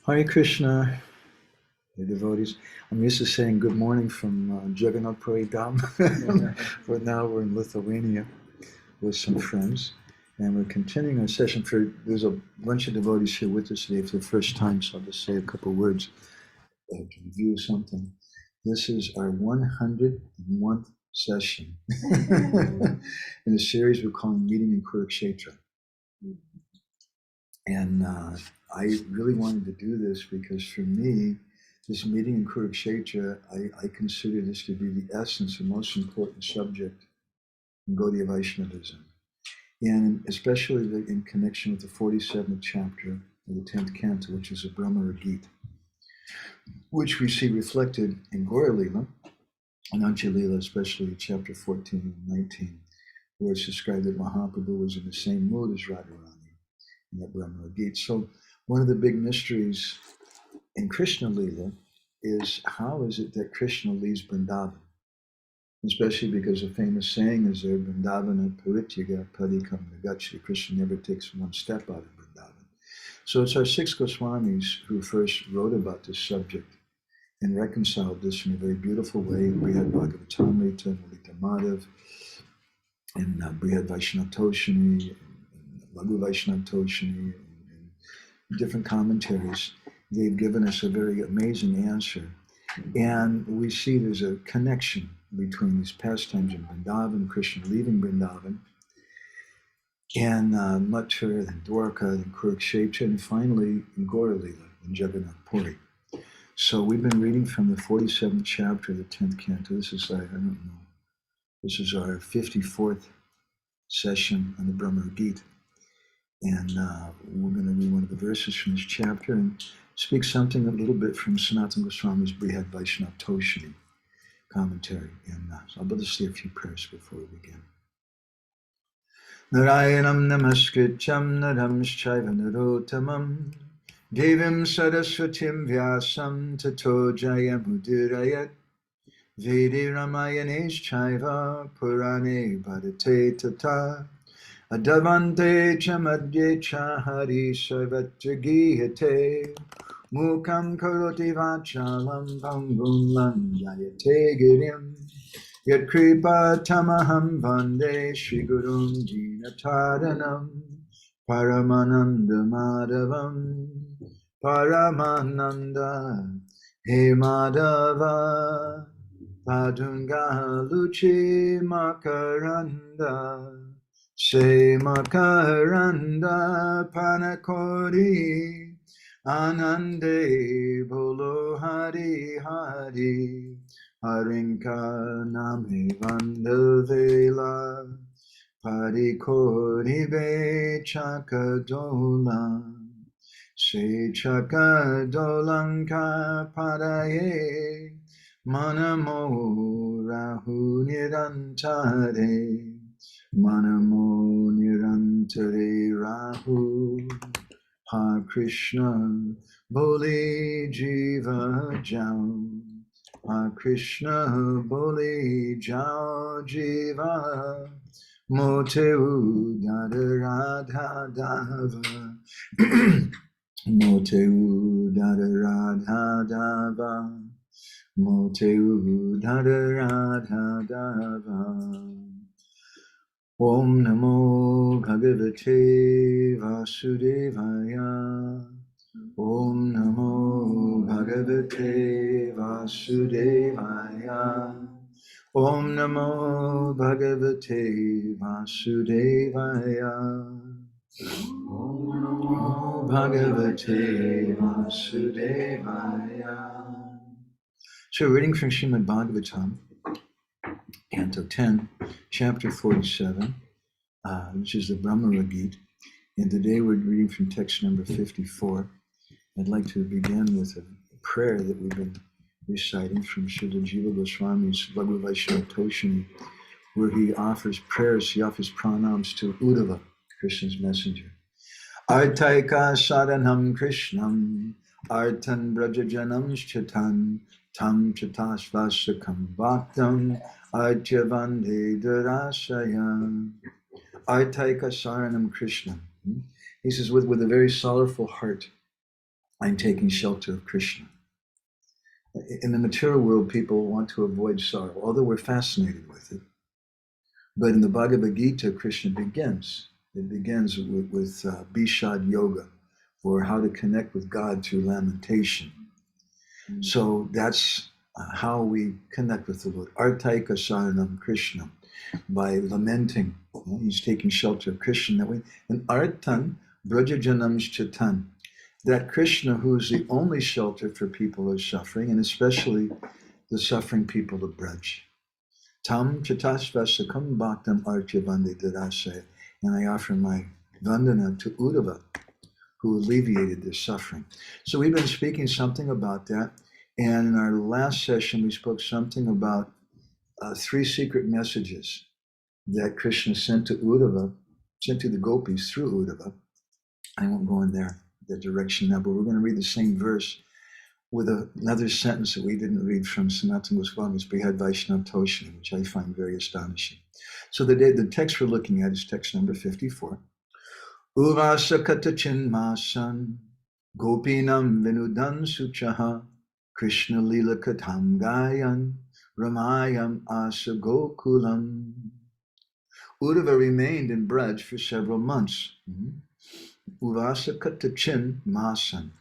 Hare Krishna, the devotees. I'm used to saying good morning from Jagannath-puri Dham, but now we're in Lithuania with some friends, and we're continuing our session. There's a bunch of devotees here with us today for the first time, so I'll just say a couple of words to review something. This is our 101st session in a series we're calling Meeting in Kurukshetra. And I really wanted to do this because for me, this meeting in Kurukshetra, I consider this to be the essence, the most important subject in Gaudiya Vaishnavism. And especially in connection with the 47th chapter of the 10th canto, which is the Brahma Gita, which we see reflected in Gaura Leela, and Untitled Leela, especially chapter 14 and 19, where it's described that Mahaprabhu was in the same mood as Radharani in that Brahma Gita. So one of the big mysteries in Krishna Leela is how is it that Krishna leaves Vrindavan? Especially because a famous saying is there, Vrindavana Parityaga Padikam Nagachya. Krishna never takes one step out of Vrindavan. So it's our six Goswamis who first wrote about this subject and reconciled this in a very beautiful way. Brihad Bhagavatamrita, Lalita Madhav, and Brihad Vaishnavtoshini, and Laghu Vaishnavtoshini, and different commentaries. They've given us a very amazing answer. And we see there's a connection between these pastimes in Vrindavan, Krishna leaving Vrindavan, and much further than Dwarka, then Kurukshetra, and finally in Gaura Leela, in Jagannath Puri. So we've been reading from the 47th chapter of the 10th canto. This is, this is our 54th session on the Brahma Gita. And we're going to read one of the verses from this chapter and speak something a little bit from Sanatana Goswami's Brihad Vaishnavtoshini commentary. And so I'll just say a few prayers before we begin. Narayanam namaskrityam naramschaiva narotamam devim saraswatim vyasam tato jayamudirayat vedi ramayaneshchaiva purane bhadate tata adavante chamadye chahari sarvatra gihate mukam karoti vachalam pangum lanjayate girim yat kripa tamaham vande shri gurum dinataranam paramananda madhavam paramananda he madhava padunga luchi makaranda se makaranda panakori anande bolo hari hari harinka name vandavela parikori ve chakadola se chakadolanka padaye manamo rahu nirantare manamo nirantare rahu ha Krishna boli jiva jao ha Krishna boli jao jiva moteu dada radha dava moteu dada radha dava moteu dada radha dava. Om Namo Bhagavate Vasudevaya. Om Namo Bhagavate Vasudevaya. Om Namo Bhagavate Vasudevaya. Om Namo Bhagavate Vasudevaya. So reading from Srimad Bhagavatam, Canto 10, Chapter 47, which is the Brahma Gita. And today we're reading from text number 54. I'd like to begin with a prayer that we've been reciting from Srila Jiva Goswami's Laghu Vaishnavtoshini, where he offers prayers, he offers pranams to Uddhava, Krishna's messenger. Artaika sadhanam Krishnam, artan brajajanam chatan, tam chatasvasakam bhaktam, artyavande darashayam. Artaika saranam Krishna. He says, with a very sorrowful heart, I'm taking shelter of Krishna. In the material world, people want to avoid sorrow, although we're fascinated with it. But in the Bhagavad Gita, Krishna begins. It begins with Bishad Yoga, or how to connect with God through lamentation. So that's how we connect with the Lord. Artaika Saranam Krishna, by lamenting. He's taking shelter of Krishna that way. And Artan Vrajajanam Chatan, that Krishna, who is the only shelter for people who are suffering, and especially the suffering people of Braj. Tam Chatasvasakam Bhaktam Archa Vande Darase. And I offer my Vandana to Uddhava, who alleviated their suffering. So we've been speaking something about that. And in our last session, we spoke something about 3 secret messages that Krishna sent to Uddhava, sent to the gopis through Uddhava. I won't go in that direction now, but we're going to read the same verse with another sentence that we didn't read from Sanatana Goswami's Brihad Vaishnava Toshni, which I find very astonishing. So the text we're looking at is text number 54. Uvasa katachin masan gopinam vinudan suchaha Krishna Leela katham gayan ramayam asa gokulam. Uddhava remained in Braj for several months. Uvasa katachin masan,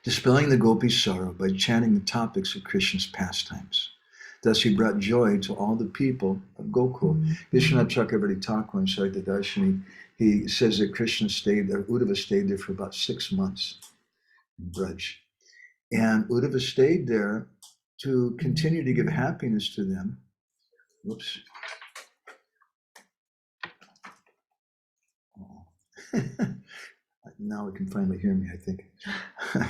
dispelling the gopis' sorrow by chanting the topics of Krishna's pastimes. Thus he brought joy to all the people of Gokul. Vishwanath Chakravarti Thakur in Sarita Darshini, he says that Krishna stayed there, Uddhava stayed there for about 6 months in Braj. And Uddhava stayed there to continue to give happiness to them. Whoops. Now it can finally hear me, I think. Let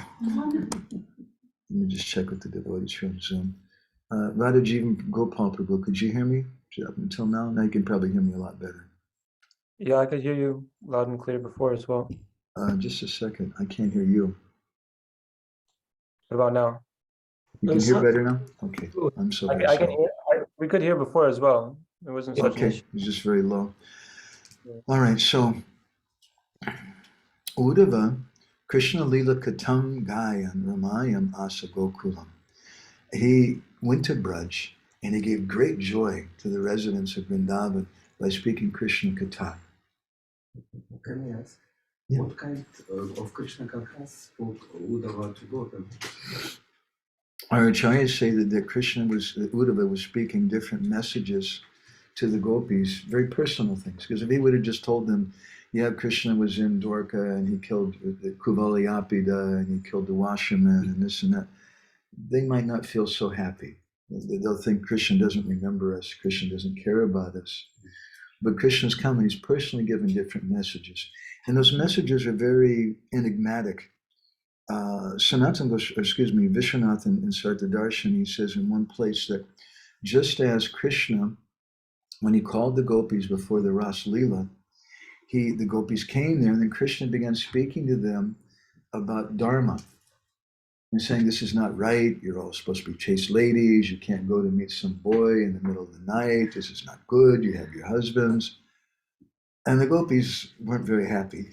me just check with the devotees from Zoom. Radha Jivan Gopal Prabhu, could you hear me up until now? Now you can probably hear me a lot better. Yeah, I could hear you loud and clear before as well. Just a second, I can't hear you. What about now? You can hear better now? Okay, I'm so very I can sorry. hear, we could hear before as well. It wasn't such an issue. Okay, it's just very low. All right, so Uddhava, Krishna Leela Katam Gayan Ramayam Asa Gokulam. He went to Braj and he gave great joy to the residents of Vrindavan by speaking Krishna Katha. Can I ask, what kind of Krishna Kathas spoke Uddhava to Gautam? Our acharyas say that Uddhava was speaking different messages to the gopis, very personal things. Because if he would have just told them, yeah, Krishna was in Dwarka and he killed the Kuvalayapida and he killed the washerman and this and that, they might not feel so happy. They'll think Krishna doesn't remember us, Krishna doesn't care about us. But Krishna's coming, he's personally given different messages. And those messages are very enigmatic. Vishwanath in Sarita Darshan, he says in one place that just as Krishna, when he called the gopis before the Ras Leela, the gopis came there and then Krishna began speaking to them about Dharma. And saying, this is not right, you're all supposed to be chaste ladies, you can't go to meet some boy in the middle of the night, this is not good, you have your husbands. And the gopis weren't very happy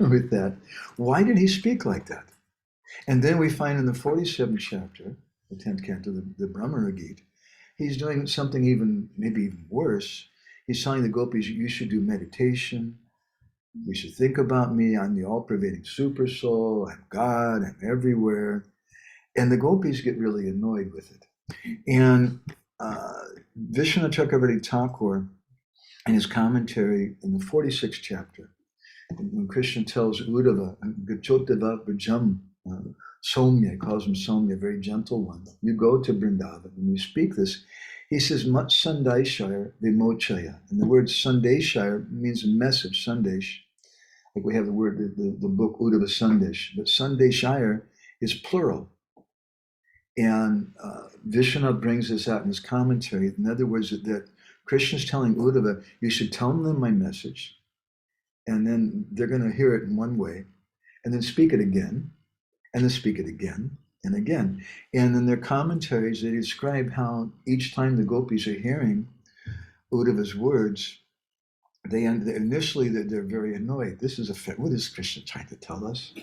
with that. Why did he speak like that? And then we find in the 47th chapter, the 10th canto, the Brahmara Gita, he's doing something maybe even worse. He's telling the gopis, you should do meditation, you should think about me, I'm the all-pervading super soul, I'm God, I'm everywhere. And the gopis get really annoyed with it. And Vishwanath Chakravarti Thakur, in his commentary in the 46th chapter, when Krishna tells Uddhava, Gachotava Brajam, Somya, he calls him Somya, very gentle one, you go to Vrindavan and you speak this, he says, Mat Sandaishaya Vimochaya. And the word Sandaishaya means a message, Sandesh. Like we have the word, the book Uddhava Sandesh, but Sandeshaya is plural. And Vishwanath brings this out in his commentary. In other words, that Krishna's telling Uddhava, you should tell them my message, and then they're going to hear it in one way, and then speak it again, and then speak it again, and again. And in their commentaries, they describe how each time the gopis are hearing Uddhava's words, initially they're very annoyed. This is what is Krishna trying to tell us?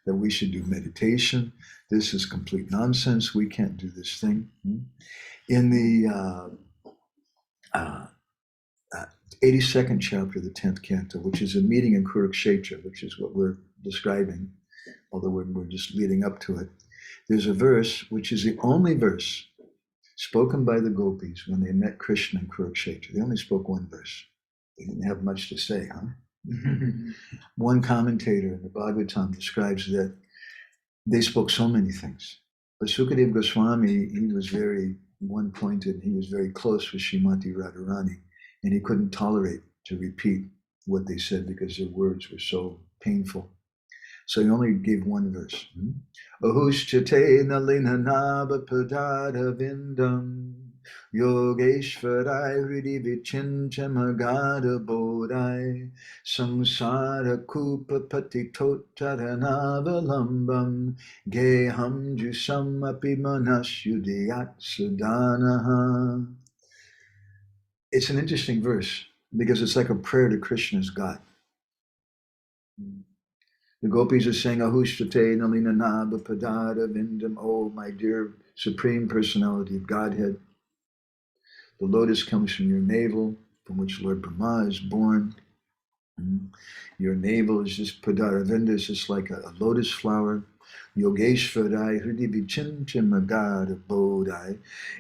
That we should do meditation. This is complete nonsense. We can't do this thing. In the 82nd chapter of the 10th canto, which is a meeting in Kurukshetra, which is what we're describing, although we're just leading up to it. There's a verse, which is the only verse spoken by the gopis when they met Krishna in Kurukshetra. They only spoke one verse. They didn't have much to say, huh? One commentator in the Bhagavatam describes that they spoke so many things. But Sukadeva Goswami, he was very one-pointed. He was very close with Srimati Radharani, and he couldn't tolerate to repeat what they said because their words were so painful. So he only gave one verse. Ahushchate nalina nava padada vindam Yogeshvarai Hridi Vichinchamagada Bodai Samsara Kupa Patitotaranavalam Geham Jusam Apimanashyudiyat Sudanaha. It's an interesting verse because it's like a prayer to Krishna's God. The gopis are saying, Ahushtate Nalina Naba Padada Vindam, oh my dear Supreme Personality of Godhead. The lotus comes from your navel, from which Lord Brahma is born. Your navel is just Padaravinda, is just like a lotus flower. Yogeshvarai Hridi Vichinchimagada Bodai.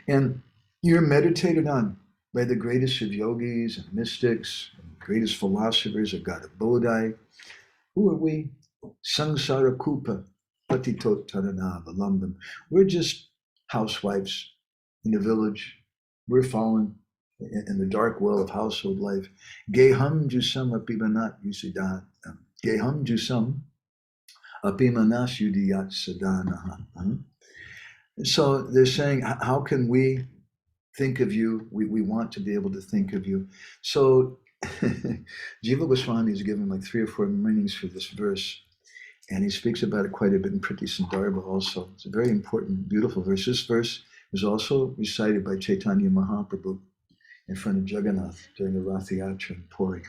And you're meditated on by the greatest of yogis and mystics, and greatest philosophers of God of Bodai. Who are we? Sangsara Kupa Patitot Taranava. We're just housewives in the village. We're fallen in the dark well of household life. Geham Jusam Apimanat Yusidat. Geham Jusam Apimanas Yudiyat Sadanaha. So they're saying, how can we think of you? We want to be able to think of you. So Jiva Goswami has given like 3 or 4 meanings for this verse, and he speaks about it quite a bit in Priti Sandarbha also. It's a very important, beautiful verse. This verse was also recited by Chaitanya Mahaprabhu in front of Jagannath during the Rath Yatra in Puri.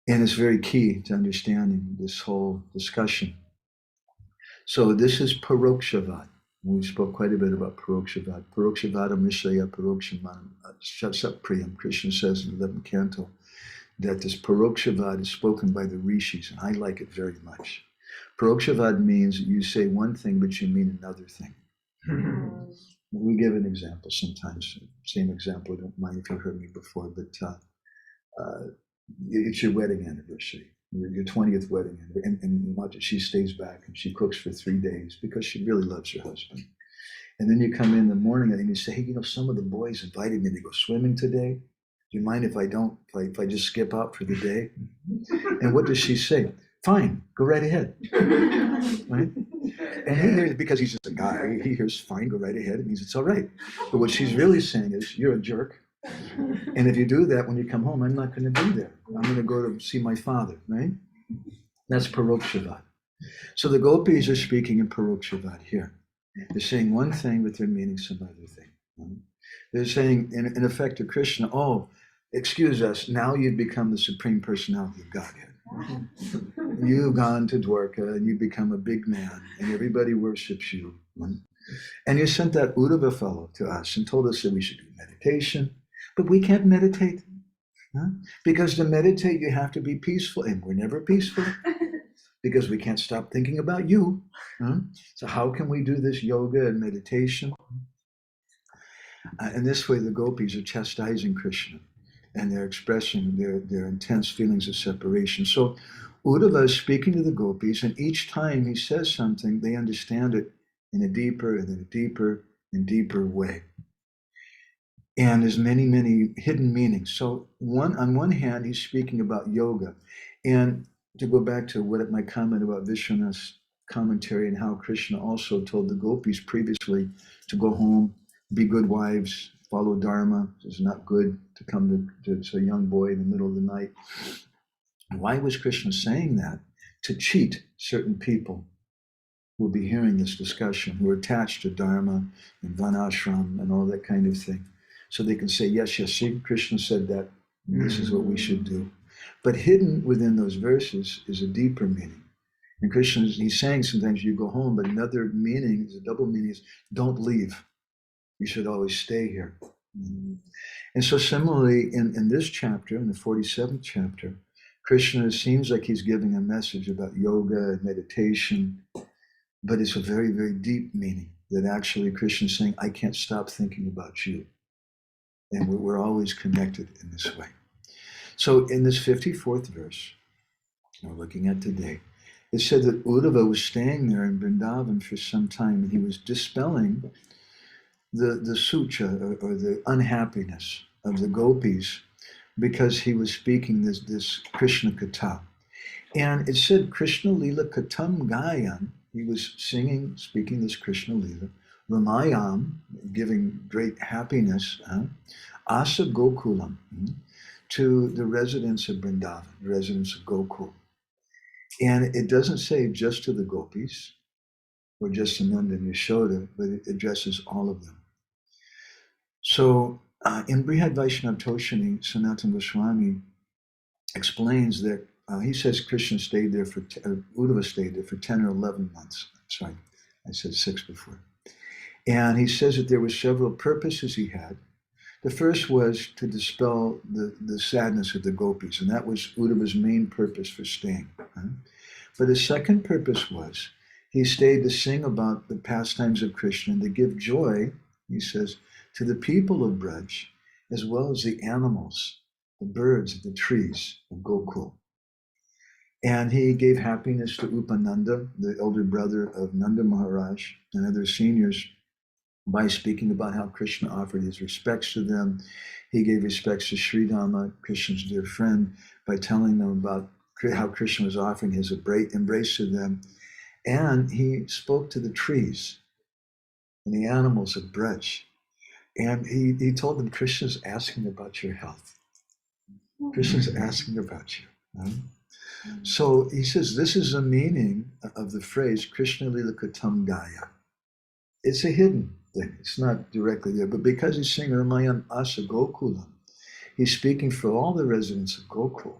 And it's very key to understanding this whole discussion. So this is Parokshavad. We spoke quite a bit about Parokshavad. Parokshavad Mishaya Parokshamanam Satpriyam. Krishna says in the 11th canto that this Parokshavad is spoken by the rishis, and I like it very much. Parokshavad means that you say one thing, but you mean another thing. We give an example sometimes, same example, I don't mind if you've heard me before, but it's your wedding anniversary, your 20th wedding anniversary, and she stays back and she cooks for 3 days because she really loves her husband. And then you come in the morning and you say, hey, some of the boys invited me to go swimming today. Do you mind if I just skip out for the day? And what does she say? Fine, go right ahead. Right? And he hears, because he's just a guy, he hears fine, go right ahead. It means it's all right. But what she's really saying is, you're a jerk. And if you do that, when you come home, I'm not going to be there. I'm going to go to see my father, right? That's Parokshavad. So the gopis are speaking in Parokshavad here. They're saying one thing, but they're meaning some other thing. Right? They're saying, in effect, to Krishna, oh, excuse us, now you've become the Supreme Personality of Godhead. You've gone to Dwarka and you become a big man and everybody worships you. And you sent that Uddhava fellow to us and told us that we should do meditation, but we can't meditate. Because to meditate, you have to be peaceful, and we're never peaceful because we can't stop thinking about you. So how can we do this yoga and meditation? And this way, the gopis are chastising Krishna, and they're expressing their intense feelings of separation. So Uddhava is speaking to the gopis, and each time he says something, they understand it in a deeper and in a deeper and deeper way. And there's many, many hidden meanings. So on one hand, he's speaking about yoga. And to go back to my comment about Vishwanath's commentary and how Krishna also told the gopis previously to go home, be good wives, follow Dharma. It's not good to come to a young boy in the middle of the night. Why was Krishna saying that? To cheat certain people who will be hearing this discussion, who are attached to Dharma and Vanashram and all that kind of thing. So they can say, yes, see, Krishna said that And this is what we should do. But hidden within those verses is a deeper meaning. And Krishna, he's saying sometimes you go home, but another meaning, is a double meaning, is don't leave. You should always stay here. And so similarly, in this chapter, in the 47th chapter, Krishna seems like he's giving a message about yoga and meditation, but it's a very, very deep meaning that actually Krishna is saying, I can't stop thinking about you. And we're always connected in this way. So in this 54th verse, we're looking at today, it said that Uddhava was staying there in Vrindavan for some time, and he was dispelling the sucha, or the unhappiness of the gopis, because he was speaking this Krishna Katha. And it said Krishna Leela Katam Gayan, he was singing, speaking this Krishna Leela, Ramayam, giving great happiness, Asa Gokulam, to the residents of Vrindavan, the residents of Gokul. And it doesn't say just to the gopis, or just to Nanda and Yashoda, but it addresses all of them. So in Brihad Vaishnava Toshani, Sanatana Goswami explains that he says Krishna stayed there for, Uddhava stayed there for 10 or 11 months. Sorry, I said 6 before. And he says that there were several purposes he had. The first was to dispel the sadness of the gopis, and that was Uddhava's main purpose for staying. But his second purpose was he stayed to sing about the pastimes of Krishna and to give joy, he says, to the people of Braj, as well as the animals, the birds, the trees of Gokul. And he gave happiness to Upananda, the elder brother of Nanda Maharaj, and other seniors, by speaking about how Krishna offered his respects to them. He gave respects to Sridhama, Krishna's dear friend, by telling them about how Krishna was offering his embrace to them. And he spoke to the trees and the animals of Braj. And he told them, Krishna's asking about your health. Krishna's asking about you. So he says, this is the meaning of the phrase, Krishna Leela Katam Gaya. It's a hidden thing. It's not directly there. But because he's saying Ramayam Asa Gokulam, he's speaking for all the residents of Gokul.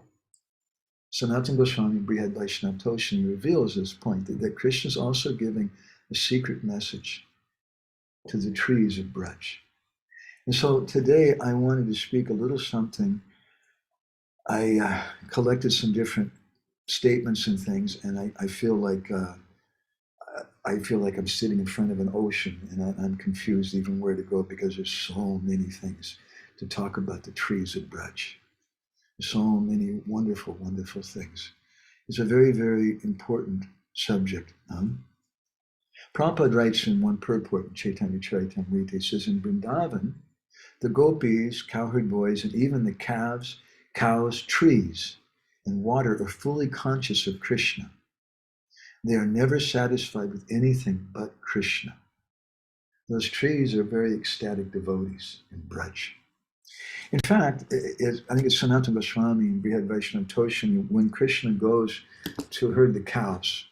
Sanatana Goswami Brihad Vaishnava Toshani reveals this point, that Krishna is also giving a secret message to the trees of Braj. And so today I wanted to speak a little something. I collected some different statements and things, and I feel like I'm sitting in front of an ocean, and I'm confused even where to go, because there's so many things to talk about the trees of Braj. So many wonderful, wonderful things. It's a very, very important subject. Prabhupada writes in one purport in Chaitanya Charitamrita, he says, in Vrindavan, the gopis, cowherd boys, and even the calves, cows, trees, and water are fully conscious of Krishna. They are never satisfied with anything but Krishna. Those trees are very ecstatic devotees in Braj. In fact, I think it's Sanatana Goswami and Brihad Vaishnava Toshani, when Krishna goes to herd the cows.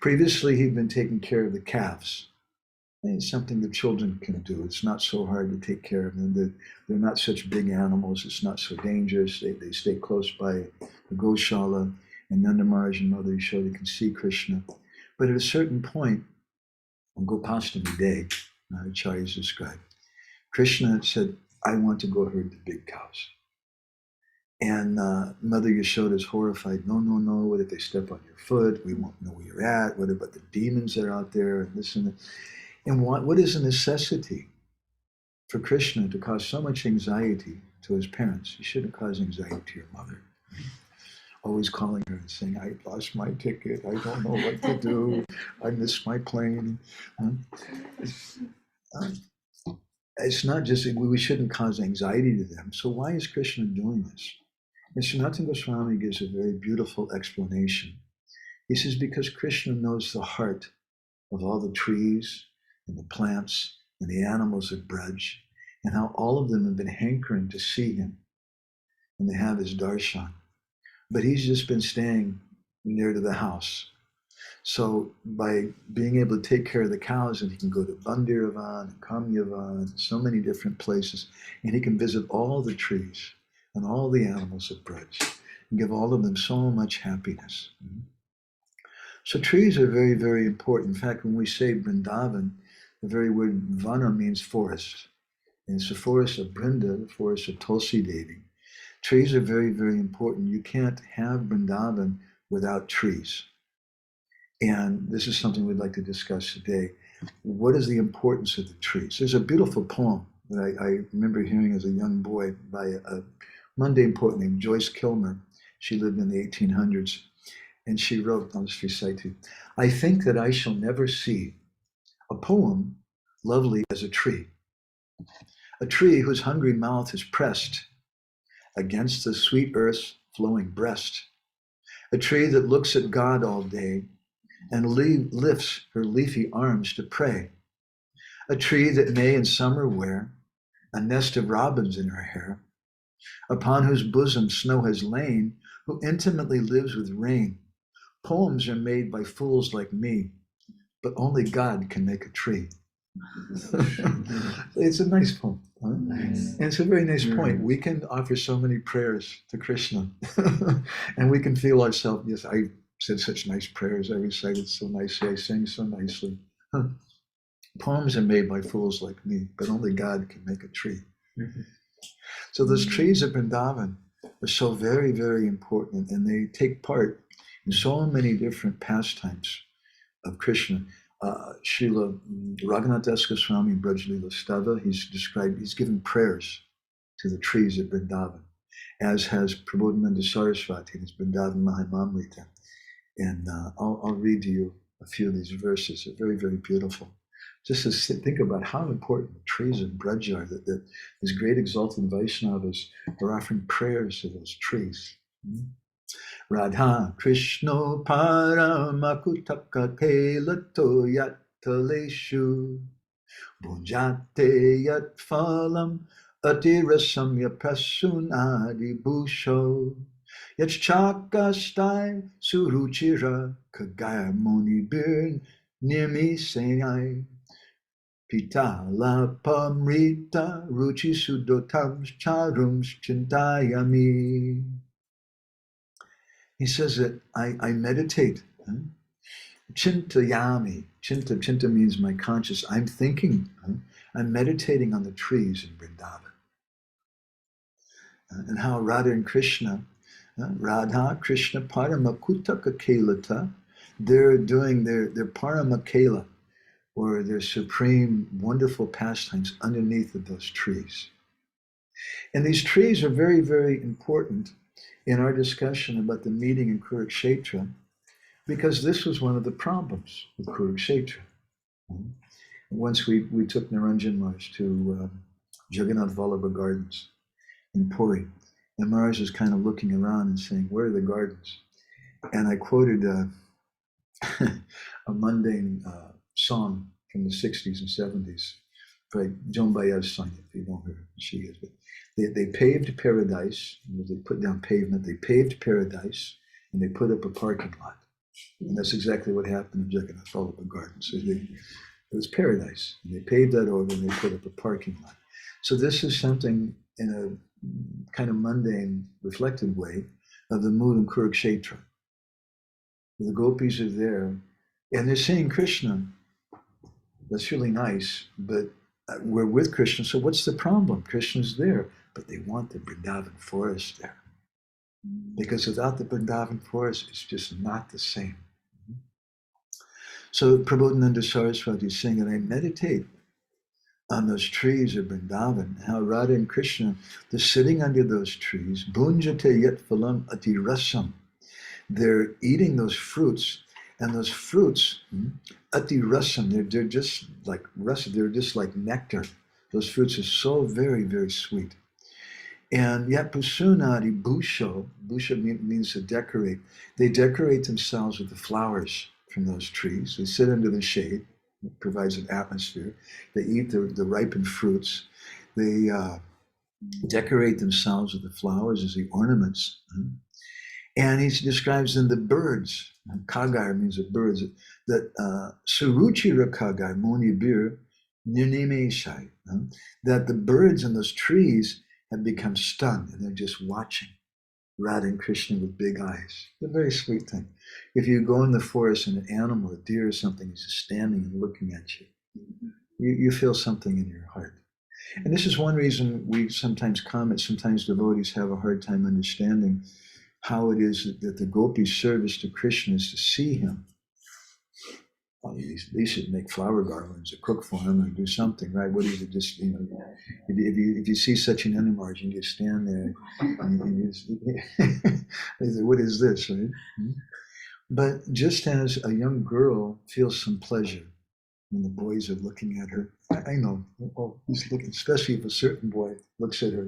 Previously, he'd been taking care of the calves. And it's something the children can do. It's not so hard to take care of them. They're not such big animals. It's not so dangerous. They stay close by the Goshala, and Nanda Maharaj and Mother Yashoda can see Krishna. But at a certain point, on Gopastami Day, Acharyas described, Krishna said, I want to go herd the big cows. And Mother Yashoda is horrified. No, no, no. What if they step on your foot? We won't know where you're at. What about the demons that are out there? And this and that. And what is a necessity for Krishna to cause so much anxiety to his parents? He shouldn't cause anxiety to your mother. Always calling her and saying, I lost my ticket. I don't know what to do. I missed my plane. It's not just, we shouldn't cause anxiety to them. So why is Krishna doing this? And Sanatana Goswami gives a very beautiful explanation. He says, because Krishna knows the heart of all the trees and the plants and the animals of Braj, and how all of them have been hankering to see him and to have his darshan. But he's just been staying near to the house. So by being able to take care of the cows, and he can go to Bandiravan and Kamyavan, so many different places, and he can visit all the trees, and all the animals of Braj, and give all of them so much happiness. So trees are very, very important. In fact, when we say Vrindavan, the very word vana means forest. And it's the forest of Brinda, the forest of Tulsi Devi. Trees are very, very important. You can't have Vrindavan without trees. And this is something we'd like to discuss today. What is the importance of the trees? There's a beautiful poem that I remember hearing as a young boy by a mundane poet named Joyce Kilmer. She lived in the 1800s. And she wrote, I'll just recite to you, I think that I shall never see a poem lovely as a tree whose hungry mouth is pressed against the sweet earth's flowing breast, a tree that looks at God all day and lifts her leafy arms to pray, a tree that may in summer wear a nest of robins in her hair, upon whose bosom snow has lain, who intimately lives with rain. Poems are made by fools like me, but only God can make a tree. It's a nice poem. Huh? Nice. And it's a very nice point. We can offer so many prayers to Krishna, and we can feel ourselves, yes, I said such nice prayers, I recited so nicely, I sang so nicely. Huh. Poems are made by fools like me, but only God can make a tree. So those trees of Vrindavan are so very, very important, and they take part in so many different pastimes of Krishna. Srila Raghunath Das Goswami in Braj Leela Stava, he's given prayers to the trees at Vrindavan, as has Prabodhananda Saraswati in his Vrindavan Mahimamrita. And I'll read to you a few of these verses. They're very, very beautiful. Just to think about how important the trees of Braj are, that these great exalted Vaishnavas are offering prayers to those trees. Radha Krishna Paramakutaka Kelato Yataleshu Bhujate Yat Phalam Atirasamya Prasunadi Busho Yachakastai Suruchira Kagaya Muni Bir Nirmi Senai Pitala Pamrita Ruchi Sudotams Charums Chintayami. He says that I meditate. Chintayami. Chinta means my conscious. I'm thinking. I'm meditating on the trees in Vrindavan. And how Radha and Krishna, Radha, Krishna, Paramakutaka Kelata, they're doing their Paramakela, or their supreme, wonderful pastimes underneath of those trees. And these trees are very, very important in our discussion about the meeting in Kurukshetra, because this was one of the problems with Kuruksetra. Once we took Niranjan Maharaj to Jagannath Vallabha Gardens in Puri, and Maharaj was kind of looking around and saying, where are the gardens? And I quoted a mundane song from the 60s and 70s, by Joan Baez's song, if you know who she is. But they paved paradise, they put down pavement, they paved paradise, and they put up a parking lot. And that's exactly what happened in Jagannath Vallabha Gardens. So it was paradise, and they paved that over and they put up a parking lot. So this is something in a kind of mundane, reflected way of the mood in Kurukshetra. The gopis are there, and they're seeing Krishna. That's really nice, but we're with Krishna, so what's the problem? Krishna's there, but they want the Vrindavan forest there. Because without the Vrindavan forest, it's just not the same. So Prabodhananda Saraswati is saying that I meditate on those trees of Vrindavan, how Radha and Krishna, they're sitting under those trees, Bhunjate yat phalam ati rasam. They're eating those fruits, and those fruits, ati rasam, they're just like rasa, they're just like nectar. Those fruits are so very, very sweet. And yet pusunadi busho means to decorate. They decorate themselves with the flowers from those trees. They sit under the shade. It provides an atmosphere. They eat the ripened fruits. They decorate themselves with the flowers as the ornaments. And he describes in the birds, kagar means the birds, that suruchira kagar moni bir nirnime shai, that the birds in those trees have become stunned and they're just watching Radha and Krishna with big eyes. It's a very sweet thing. If you go in the forest and an animal, a deer or something, is just standing and looking at you, you feel something in your heart. And this is one reason we sometimes comment, sometimes devotees have a hard time understanding how it is that the gopis' service to Krishna is to see him. Well, they should make flower garlands or cook for him or do something, right? What is it? Just, if you see such an Animarj, you just stand there and you just, what is this, right? But just as a young girl feels some pleasure when the boys are looking at her, I know, oh, he's looking, especially if a certain boy looks at her,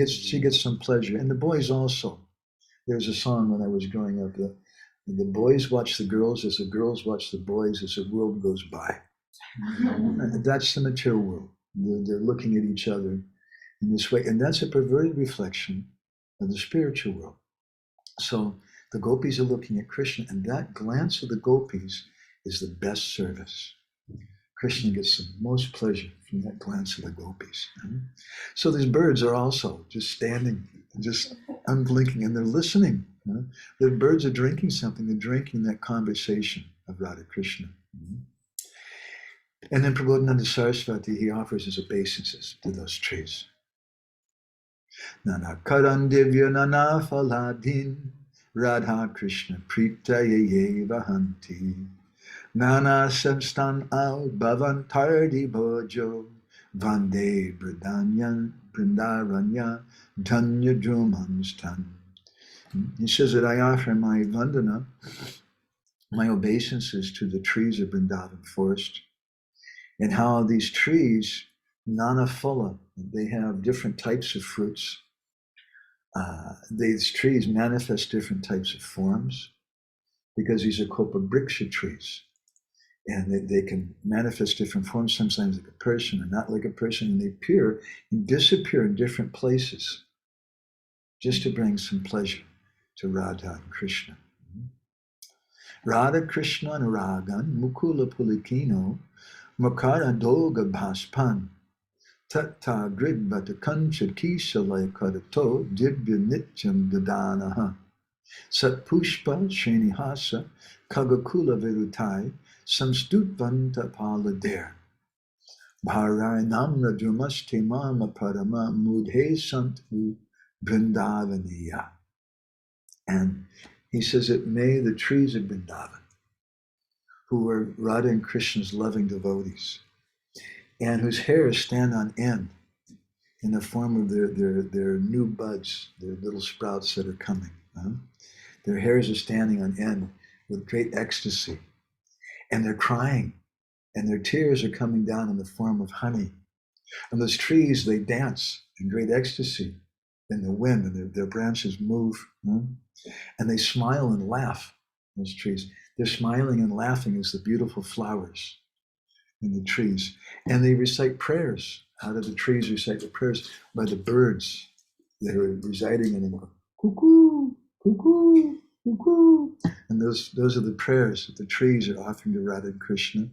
she gets some pleasure. And the boys also. There's a song when I was growing up, the boys watch the girls as the girls watch the boys as the world goes by. That's the material world. They're looking at each other in this way. And that's a perverted reflection of the spiritual world. So the gopis are looking at Krishna, and that glance of the gopis is the best service. Krishna gets the most pleasure from that glance of the gopis. So these birds are also just standing, just unblinking, and they're listening. The birds are drinking something. They're drinking that conversation of Radha Krishna. And then Prabodhananda Saraswati, he offers his obeisances to those trees. Nana karandivya nana faladin Radha Krishna pritaye vahanti Nana samstan al bhavantardi bhojo Vande Brindaranya Dhanya Drumanstan. He says that I offer my vandana, my obeisances to the trees of Vrindavan forest, and how these trees, nana phala, they have different types of fruits. These trees manifest different types of forms because these are kopa briksha trees. And they can manifest different forms, sometimes like a person or not like a person, and they appear and disappear in different places just to bring some pleasure to Radha and Krishna. Radha Krishna and Ragan, Mukula Pulikino, Makara Doga Bhaspan, Tatta Grigbata Kanchad Kishalaya Kadato, Dibya Nityam Dadanaha, Satpushpa Srinihasa, Kagakula Virutai, Samstutvanta Palader, Bharanamra Drumaste Mama Parama Mudhe Santu Vrindavaniya. And he says that may the trees of Vrindavan, who are Radha and Krishna's loving devotees, and whose hairs stand on end in the form of their new buds, their little sprouts that are coming. Their hairs are standing on end with great ecstasy, and they're crying, and their tears are coming down in the form of honey. And those trees, they dance in great ecstasy in the wind, and their branches move, and they smile and laugh, those trees. They're smiling and laughing as the beautiful flowers in the trees. And they recite prayers. Out of the trees recite the prayers by the birds that are residing in them. Cuckoo, cuckoo, cuckoo. And those are the prayers that the trees are offering to Radha and Krishna.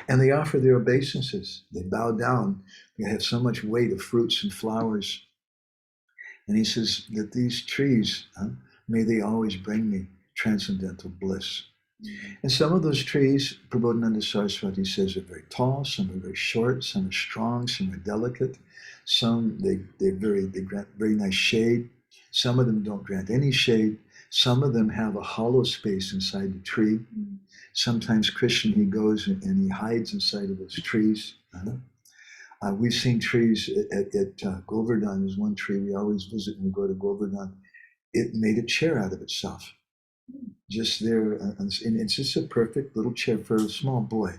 And they offer their obeisances. They bow down. They have so much weight of fruits and flowers. And he says that these trees, may they always bring me transcendental bliss. And some of those trees, Prabodhananda Saraswati says, are very tall, some are very short, some are strong, some are delicate, some they grant very nice shade, some of them don't grant any shade, some of them have a hollow space inside the tree. Sometimes Krishna, he goes and he hides inside of those trees. We've seen trees at Govardhan is one tree we always visit when we go to Govardhan. It made a chair out of itself. Just there, and it's just a perfect little chair for a small boy.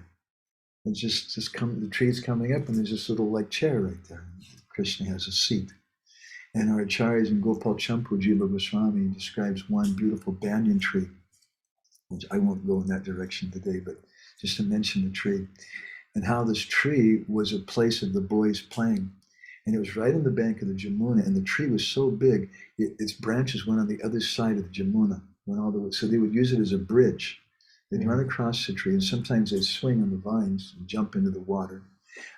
It's just the tree's coming up, and there's this little like chair right there. Krishna has a seat. And our acharyas in Gopal Champu, Jiva Goswami describes one beautiful banyan tree, which I won't go in that direction today, but just to mention the tree, and how this tree was a place of the boys playing. And it was right on the bank of the Jamuna, and the tree was so big, its branches went on the other side of the Jamuna. So they would use it as a bridge. They'd run across the tree, and sometimes they'd swing on the vines and jump into the water.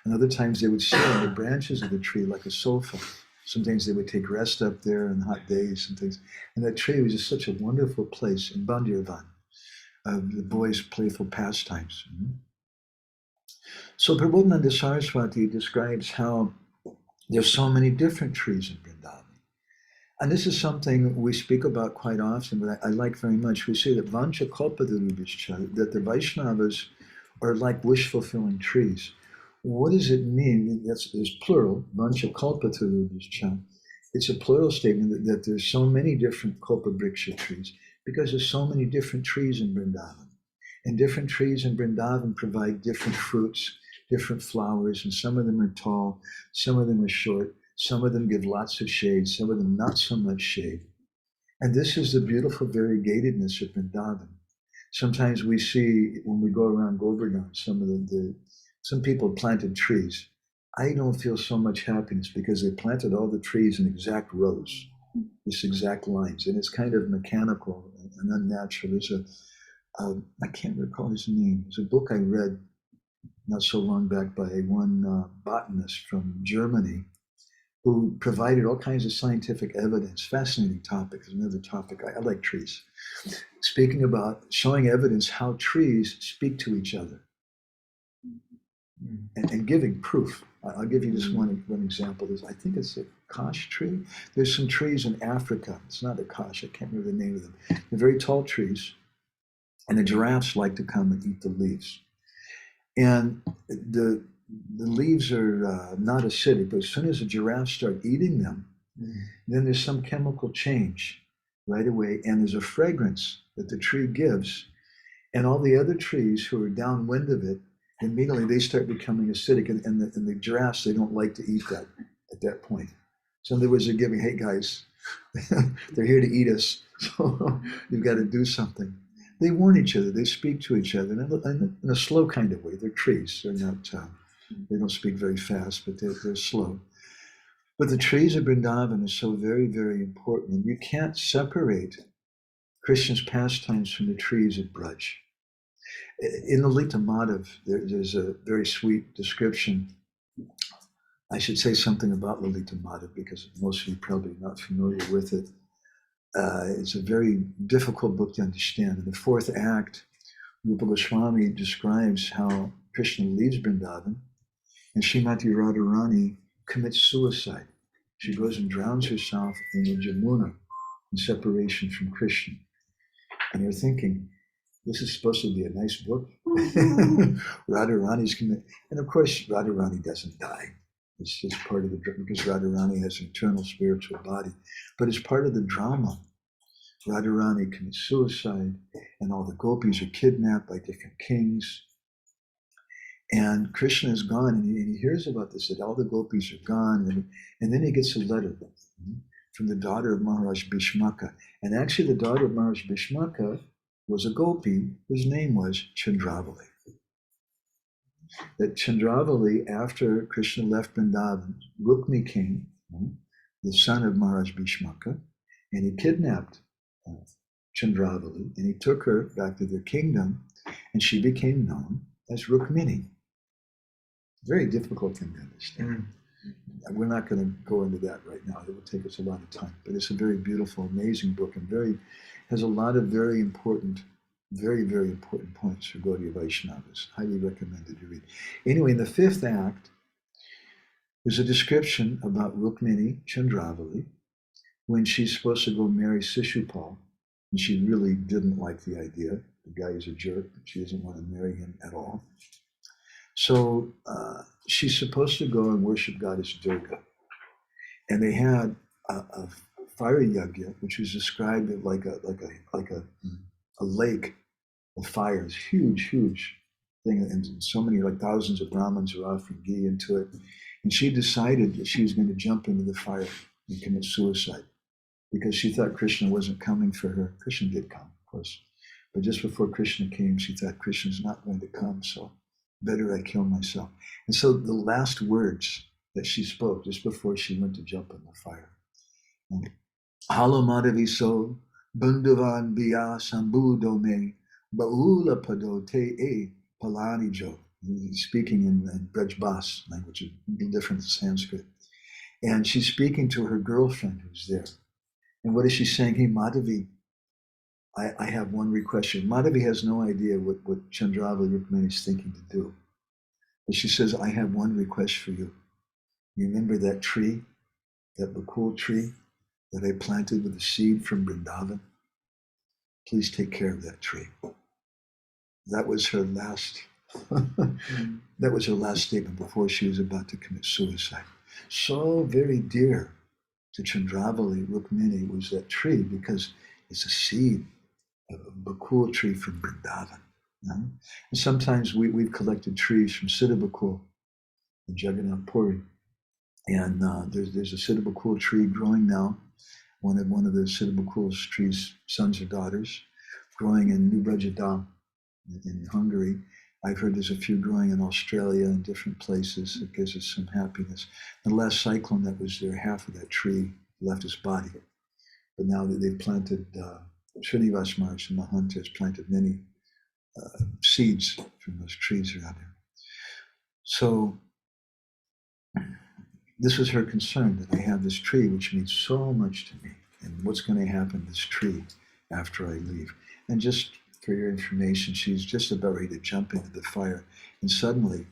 And other times they would sit on the branches of the tree like a sofa, Sometimes they would take rest up there on hot days and things. And that tree was just such a wonderful place in Vrindavan, the boys' playful pastimes. So Prabodhananda Saraswati describes how there's so many different trees in Vrindavan. And this is something we speak about quite often, but I like very much. We say that Vancha Kalpatarubhishcha, that the Vaishnavas are like wish-fulfilling trees. What does it mean? There's plural, Vancha Kalpatarubhishcha. It's a plural statement that there's so many different Kalpabriksha trees because there's so many different trees in Vrindavan. And different trees in Vrindavan provide different fruits, different flowers, and some of them are tall, some of them are short. Some of them give lots of shade, some of them not so much shade. And this is the beautiful variegatedness of Vrindavan. Sometimes we see, when we go around Govardhan, some people planted trees. I don't feel so much happiness because they planted all the trees in exact rows, this exact lines, and it's kind of mechanical and unnatural. There's I can't recall his name. There's a book I read not so long back by one botanist from Germany, who provided all kinds of scientific evidence. Fascinating topic. Is another topic. I like trees. Speaking about showing evidence how trees speak to each other and giving proof. I'll give you just one example. I think it's a kosh tree. There's some trees in Africa. It's not a kosh. I can't remember the name of them. They're very tall trees, and the giraffes like to come and eat the leaves. And the leaves are not acidic, but as soon as the giraffes start eating them, then there's some chemical change right away, and there's a fragrance that the tree gives, and all the other trees who are downwind of it, immediately they start becoming acidic, and the giraffes, they don't like to eat that at that point. So in other words, they're giving, hey guys, they're here to eat us, so you've got to do something. They warn each other, they speak to each other in a slow kind of way. They're trees, they're not, they don't speak very fast, but they're slow. But the trees of Vrindavan are so very, very important. And you can't separate Krishna's pastimes from the trees at Braj. In the Lita Madhav, there's a very sweet description. I should say something about Lalita Madhav because most of you probably are not familiar with it. It's a very difficult book to understand. In the fourth act, Rupa Goswami describes how Krishna leaves Vrindavan and Srimati Radharani commits suicide. She goes and drowns herself in the Jamuna in separation from Krishna. And you're thinking, this is supposed to be a nice book. Radharani's commit, and of course Radharani doesn't die. It's just part of the drama because Radharani has an eternal spiritual body. But it's part of the drama. Radharani commits suicide, and all the gopis are kidnapped by different kings. And Krishna is gone, and he hears about this, that all the gopis are gone, and then he gets a letter from the daughter of Maharaj Bhishmaka. And actually the daughter of Maharaj Bhishmaka was a gopi whose name was Chandravali. That Chandravali, after Krishna left Vrindavan, Rukmi came, the son of Maharaj Bhishmaka, and he kidnapped Chandravali, and he took her back to their kingdom, and she became known as Rukmini. Very difficult thing to understand. We're not going to go into that right now. It will take us a lot of time, but it's a very beautiful, amazing book, and has a lot of very, very important points for Gaudiya Vaishnavas. Highly recommended you read. Anyway, in the fifth act, there's a description about Rukmini Chandravali when she's supposed to go marry Sishupal, and she really didn't like the idea. The guy is a jerk. She doesn't want to marry him at all. So she's supposed to go and worship goddess Durga. And they had a fire yagya, which was described like a lake of fires, huge thing, and so many, like thousands of Brahmins are offering ghee into it. And she decided that she was going to jump into the fire and commit suicide because she thought Krishna wasn't coming for her. Krishna did come, of course. But just before Krishna came, she thought Krishna's not going to come, so better I kill myself. And so the last words that she spoke just before she went to jump in the fire. Halo Madhavi so Bundavan biya sambudo me baula pado te e palani jo. He's speaking in Braj Bas language, different Sanskrit. And she's speaking to her girlfriend who's there. And what is she saying? Hey, Madhavi, I have one request. Madhavi has no idea what Chandravali Rukmini is thinking to do. But she says, I have one request for you. You remember that tree, that bakul tree that I planted with the seed from Vrindavan? Please take care of that tree. That was her last that was her last statement before she was about to commit suicide. So very dear to Chandravali Rukmini was that tree because it's a seed of a bakul tree from Vrindavan. And sometimes we've collected trees from Siddha Bakul in Jagannath Puri. And there's a Siddha Bakul tree growing now, one of the Siddha Bakul's trees, sons or daughters, growing in New Vrajavavis in Hungary. I've heard there's a few growing in Australia and different places. It gives us some happiness. The last cyclone that was there, half of that tree left its body. But now that they've planted, Srinivas Maharaj and Mahanta has planted many seeds from those trees around there. So this was her concern, that I have this tree which means so much to me, and what's going to happen to this tree after I leave. And just for your information, she's just about ready to jump into the fire, and suddenly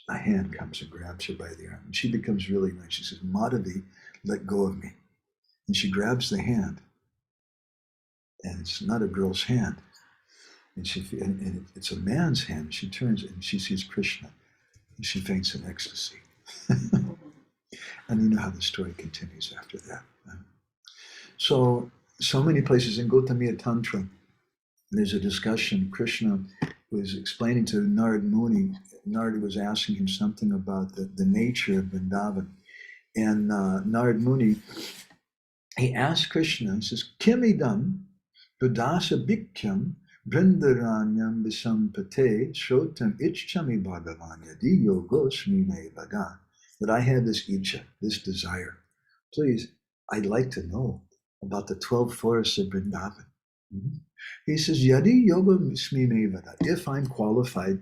a hand comes and grabs her by the arm, and she becomes really nice. She says, Madhavi, let go of me. And she grabs the hand, and it's not a girl's hand, and it's a man's hand. She turns and she sees Krishna, and she faints in ecstasy. And you know how the story continues after that. So many places in Gautamiya Tantra, there's a discussion. Krishna was explaining to Narad Muni. Narad was asking him something about the nature of Vrindavan. And Narad Muni, he asked Krishna, he says, Kimidam Pradasa Bhikyam Vrindaranyam Visampate Shrotam Ichchami Bhagavanya Di Yogosmi Me Vaga. That I have this icha, this desire. Please, I'd like to know about the 12 forests of Vrindavan. He says, Yadi Yoga Smi Me Vaga. If I'm qualified,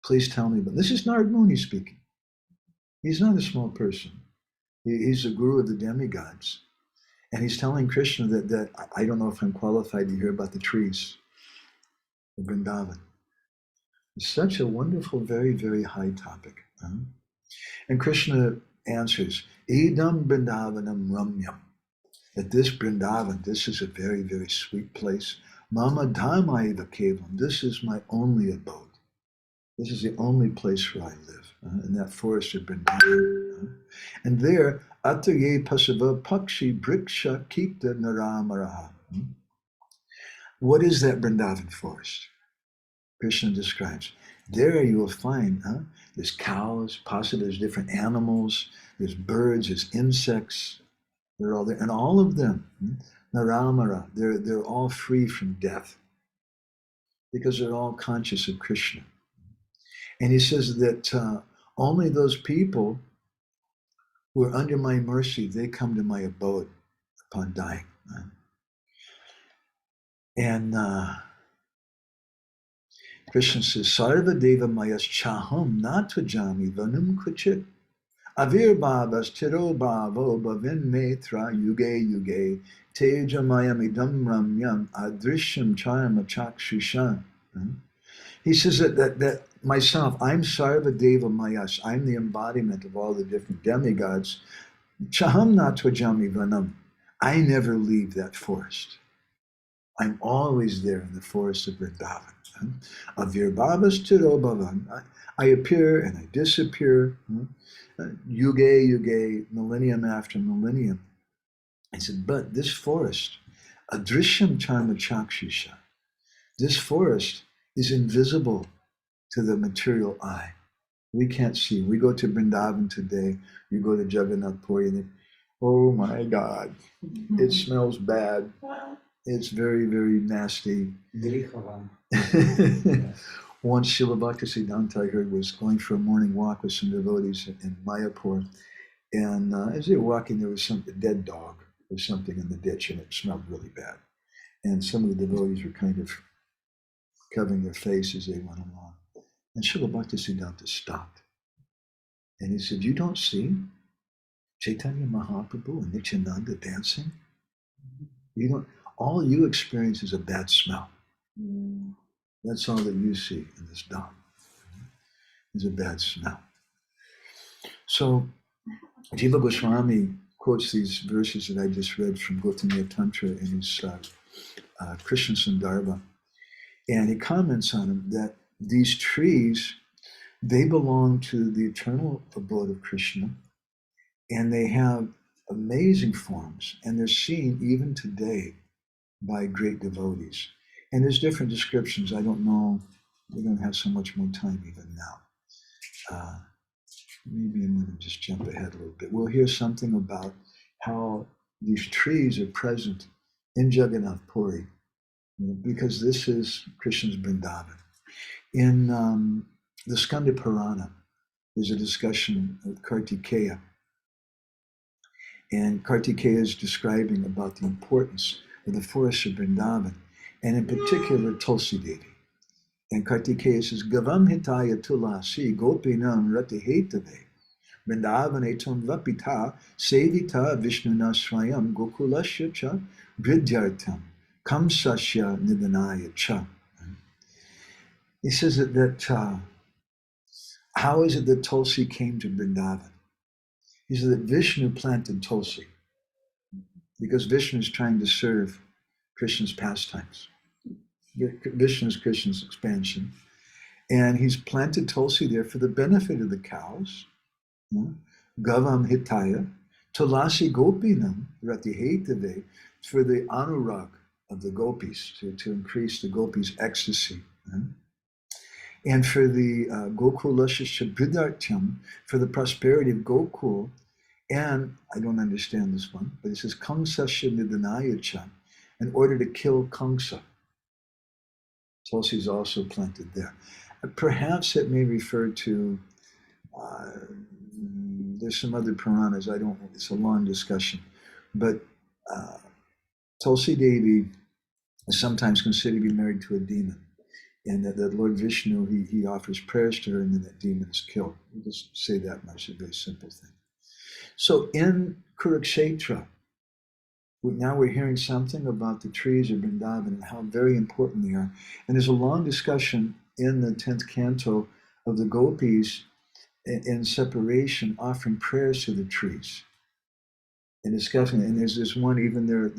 please tell me. But this is Narad Muni speaking. He's not a small person. He's the guru of the demigods. And he's telling Krishna that I don't know if I'm qualified to hear about the trees of Vrindavan. It's such a wonderful, very, very high topic. And Krishna answers, Idam Vrindavanam Ramyam. That this Vrindavan, this is a very, very sweet place. Mama Dhamma Eva Kevam. This is my only abode. This is the only place where I live, in that forest of Vrindavan. And there, Ataye Pasava Pakshi Briksha Kita Naramaraha. What is that Vrindavan forest? Krishna describes. There you will find, there's cows, possibly there's different animals, there's birds, there's insects, they're all there. And all of them, Naramara, they're all free from death because they're all conscious of Krishna. And he says that only those people who are under my mercy, they come to my abode upon dying. And Krishna says, Sarva Deva Mayas Chaham Natvajami Vanum Kuchit Avirbhavas Tiro Bhavo Bhavin Metra Yuge Yuge Teja Mayamidam Ramyam Adrishyam Charma Chakshushan. He says that myself, I'm Sarva Deva Mayas, I'm the embodiment of all the different demigods. Chaham Natvajami Vanam. I never leave that forest. I'm always there in the forest of Vrindavan. Avirbhavas Tiro Bhavan. I appear and I disappear. Yuge, yuge, millennium after millennium. I said, but this forest, adrishyam charma chakshisha, this forest is invisible to the material eye. We can't see. We go to Vrindavan today, you go to Jagannath Puri, and oh my God, it smells bad. It's very, very nasty. Once Srila Bhaktisiddhanta, I heard, was going for a morning walk with some devotees in Mayapur. And as they were walking, there was a dead dog or something in the ditch, and it smelled really bad. And some of the devotees were kind of covering their face as they went along. And Srila Bhaktisiddhanta stopped. And he said, you don't see Chaitanya Mahaprabhu and Nityananda dancing? You don't, all you experience is a bad smell. That's all that you see in this dham, is a bad smell. So Jiva Goswami quotes these verses that I just read from Gautamiya Tantra in his Krishna Sandarbha. And he comments on them that these trees, they belong to the eternal abode of Krishna, and they have amazing forms, and they're seen even today by great devotees. And there's different descriptions. I don't know, we don't have so much more time even now. Maybe I'm going to just jump ahead a little bit. We'll hear something about how these trees are present in Jagannath Puri, because this is Krishna's Vrindavan. In the Skanda Purana, there's a discussion with Kartikeya. And Kartikeya is describing about the importance of the forest of Vrindavan, and in particular Tulsi Devi. And Kartikeya says, Gavam hitaya tulasi gopinam ratihetave Vrindavan etam vapita sevita vishnuna swayam gokulasya cha bridhyartam kamsasya nidanaya cha. He says that how is it that Tulsi came to Vrindavan? He says that Vishnu planted Tulsi because Vishnu is trying to serve Krishna's pastimes. Vishnu is Krishna's expansion. And he's planted Tulsi there for the benefit of the cows. Gavam hitaya, tulasi gopinam ratihetave, for the anurag of the gopis, to increase the gopis' ecstasy. And for the Gokulasya Shabridhartyam, for the prosperity of Gokul. And I don't understand this one, but it says Kamsasya Nidanayacha, in order to kill Kamsa. Tulsi is also planted there. Perhaps it may refer to, there's some other Puranas, it's a long discussion, but Tulsi Devi is sometimes considered to be married to a demon. And that Lord Vishnu, he offers prayers to her, and then that demon is killed. We'll just say that much, a very simple thing. So in Kuruksetra, now we're hearing something about the trees of Vrindavan and how very important they are. And there's a long discussion in the 10th canto of the gopis in separation, offering prayers to the trees and discussing it. And there's this one, even their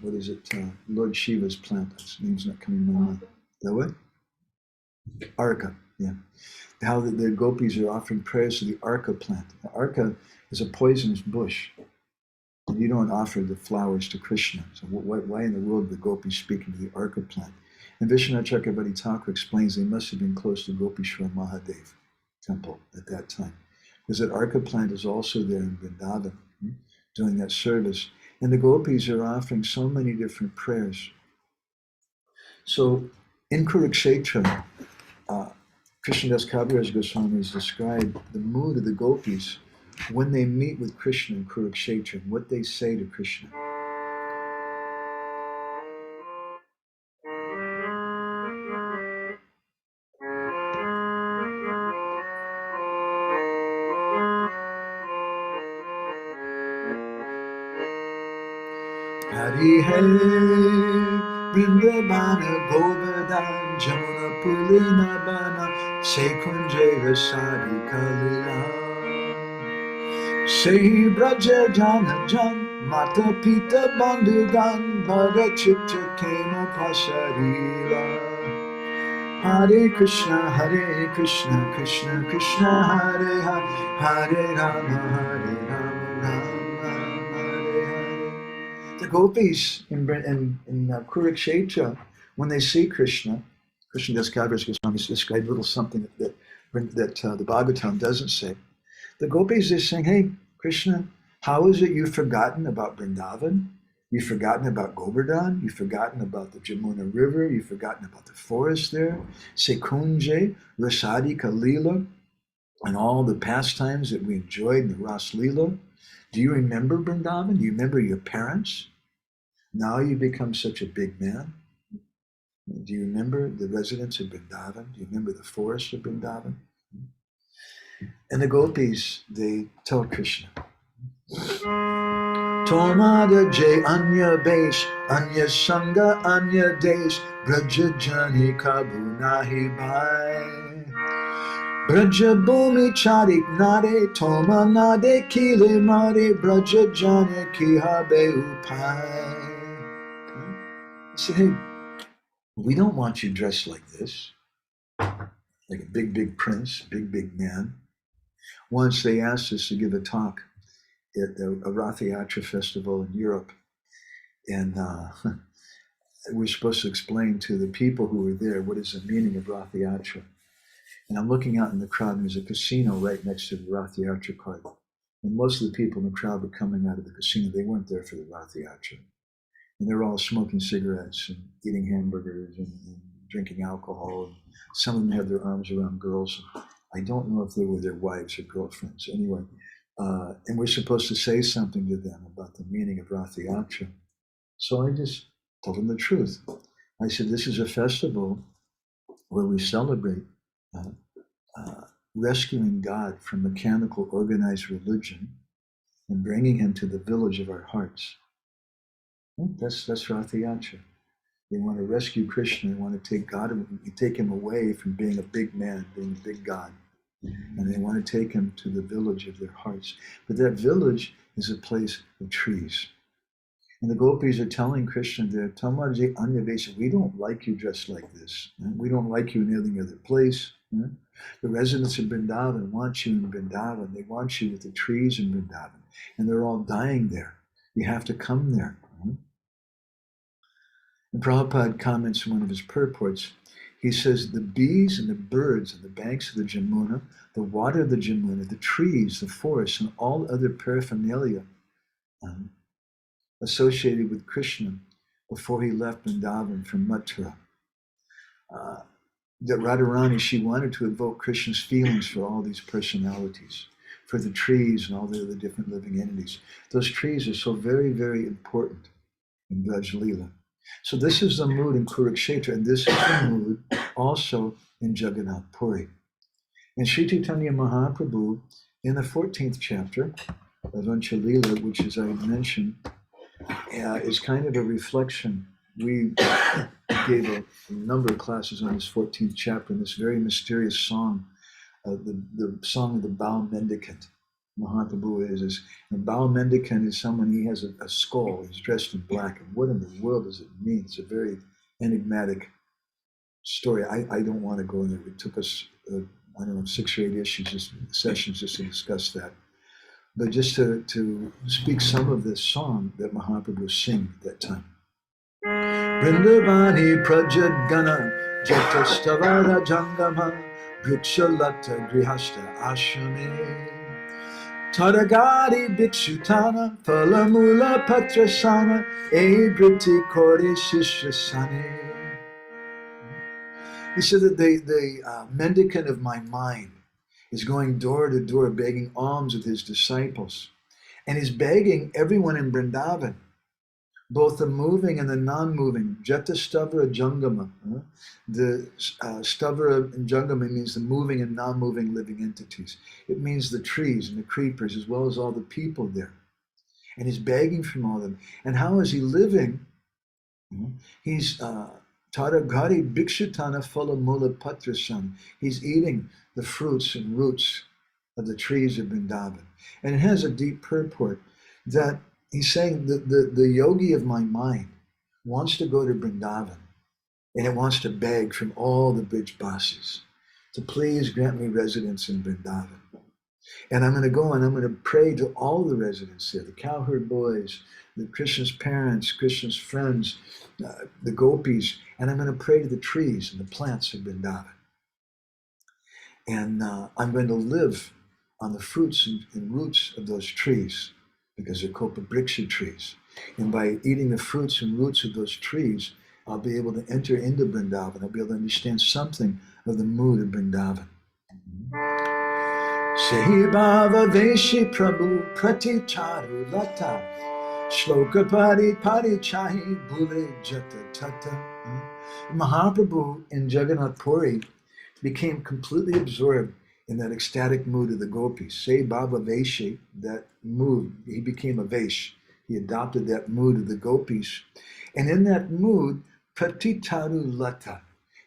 what is it? Lord Shiva's plant. His name's not coming to my mind. That what? Arka, yeah. How the gopis are offering prayers to the Arka plant. The Arka is a poisonous bush. And you don't offer the flowers to Krishna. So why in the world are the gopis speaking to the Arka plant? And Vishwanath Chakravarti Thakur explains they must have been close to Gopishwar Mahadev temple at that time. Because that Arka plant is also there in Vrindavan, doing that service. And the gopis are offering so many different prayers. So in Kuruksetra, Krishnadas Kaviraj Goswami has described the mood of the gopis when they meet with Krishna in Kurukshetra and what they say to Krishna. Hari Hari Vrindavana Govardhan Jamuna Pulina Bana Sekunje Rasadi Kalila Sehi Braja Jana Jan Mata Pita Bandhugan Bhaga Chitta Kema Pasarila Hare Krishna Krishna Krishna Hare Hare Hare Rama Rama Hare Hare. The gopis in Kurukshetra, when they see Krishna, Krishnadas Kaviraj Goswami described a little something that the Bhagavatam doesn't say. The gopis are saying, hey, Krishna, how is it you've forgotten about Vrindavan? You've forgotten about Govardhan? You've forgotten about the Jamuna River? You've forgotten about the forest there? Sekunje, Rasadika Leela, and all the pastimes that we enjoyed in the Ras Leela? Do you remember Vrindavan? Do you remember your parents? Now you become such a big man. Do you remember the residents of Vrindavan? Do you remember the forest of Vrindavan? And the gopis, they tell Krishna, Tomada Jay Anya Besh, Anya Sanga Anya Desh, Braja Jani Kabu Nahi Bhai. Braja Bhumi Charik Nade, Toma Nade Kile Mare, Braja Jani Kihabe Upai. I said, hey, we don't want you dressed like this, like a big prince, big man. Once they asked us to give a talk at a Rath Yatra festival in Europe, and we're supposed to explain to the people who were there what is the meaning of Rath Yatra. And I'm looking out in the crowd, and there's a casino right next to the Rath Yatra cart. And most of the people in the crowd were coming out of the casino. They weren't there for the Rath Yatra. And they were all smoking cigarettes and eating hamburgers and drinking alcohol. And some of them had their arms around girls. I don't know if they were their wives or girlfriends. Anyway, and we're supposed to say something to them about the meaning of Rath Yatra. So I just told them the truth. I said, this is a festival where we celebrate rescuing God from mechanical organized religion and bringing him to the village of our hearts. That's Rath Yatra. They want to rescue Krishna. They want to take God, take him away from being a big man, being a big God. And they want to take him to the village of their hearts. But that village is a place of trees. And the gopis are telling Krishna there, Tamaji Anyavesa, we don't like you dressed like this. We don't like you in any other place. The residents of Vrindavan want you in Vrindavan. They want you with the trees in Vrindavan. And they're all dying there. You have to come there. And Prabhupada comments in one of his purports. He says, the bees and the birds on the banks of the Jamuna, the water of the Jamuna, the trees, the forests, and all other paraphernalia associated with Krishna before he left Vrindavan from Mathura. That Radharani, she wanted to evoke Krishna's feelings for all these personalities, for the trees and all the other different living entities. Those trees are so very, very important in Vraj Leela. So this is the mood in Kurukshetra, and this is the mood also in Jagannath Puri. And Sri Chaitanya Mahaprabhu, in the 14th chapter of Untitled Leela, which, as I mentioned, is kind of a reflection. We gave a number of classes on this 14th chapter in this very mysterious song, the song of the Bow Mendicant. Mahaprabhu is and Bow Mendicant is someone, he has a skull, he's dressed in black. And what in the world does it mean? It's a very enigmatic story. I don't want to go in there. It took us, 6 or 8 sessions just to discuss that. But just to speak some of this song that Mahaprabhu was singing at that time. Vrindavani Prajagana Jata Stavara Jangama Brikshalata Grihasta Ashame Tadagadi Bhikshutana Phalamula Patrasana Ebriti Kori Shishasane. He said that the mendicant of my mind is going door to door begging alms with his disciples. And he's begging everyone in Vrindavan, both the moving and the non-moving. Jata Stavara Jangama. The Stavara and Jangama means the moving and non-moving living entities. It means the trees and the creepers as well as all the people there. And he's begging from all of them. And how is he living? He's Tadagari Bhikshutana Phalamula Patrasan. He's eating the fruits and roots of the trees of Vrindavan. And it has a deep purport that he's saying that the yogi of my mind wants to go to Vrindavan and it wants to beg from all the Brijbasis to please grant me residence in Vrindavan. And I'm going to go and I'm going to pray to all the residents there, the cowherd boys, the Krishna's parents, Krishna's friends, the gopis, and I'm going to pray to the trees and the plants of Vrindavan. And I'm going to live on the fruits and roots of those trees because they're Kopa-briksha trees. And by eating the fruits and roots of those trees, I'll be able to enter into Vrindavan. I'll be able to understand something of the mood of Vrindavan. Sehi bhava veshi prabhu prati charu lata shloka pari pari chahi bhule jata tata. Mahaprabhu in Jagannath Puri became completely absorbed in that ecstatic mood of the gopis. Say Baba Veshi, that mood, he became a Vesh. He adopted that mood of the gopis. And in that mood, Pratitaru Lata,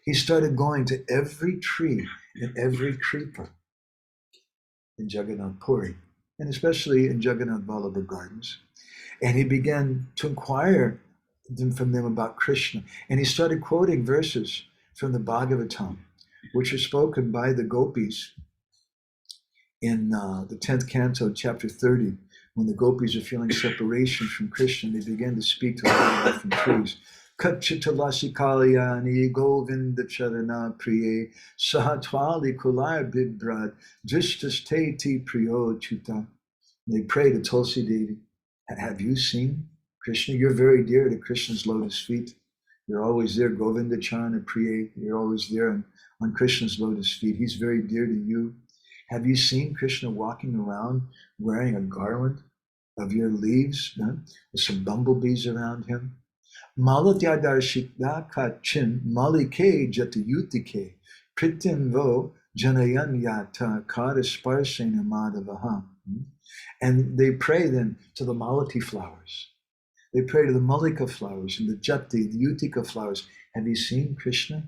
he started going to every tree and every creeper in Jagannath Puri, and especially in Jagannath Vallabha Gardens. And he began to inquire from them about Krishna. And he started quoting verses from the Bhagavatam, which are spoken by the gopis in the 10th canto, chapter 30, when the gopis are feeling separation from Krishna, they begin to speak to the different trees. Kachchitalasi kalyani govinda charana priye sahatwali kular bibhrad drishtasteti priyo chuta. They pray to Tulsi Devi. Have you seen Krishna? You're very dear to Krishna's lotus feet. You're always there, Govinda Charana Priye. You're always there on Krishna's lotus feet. He's very dear to you. Have you seen Krishna walking around wearing a garland of your leaves, with some bumblebees around him? Maladyadarshikda kachin malike jatayutike pritimvo janayanyata karasparsena madavaha. And they pray then to the malati flowers. They pray to the malika flowers and the jati, the utika flowers. Have you seen Krishna?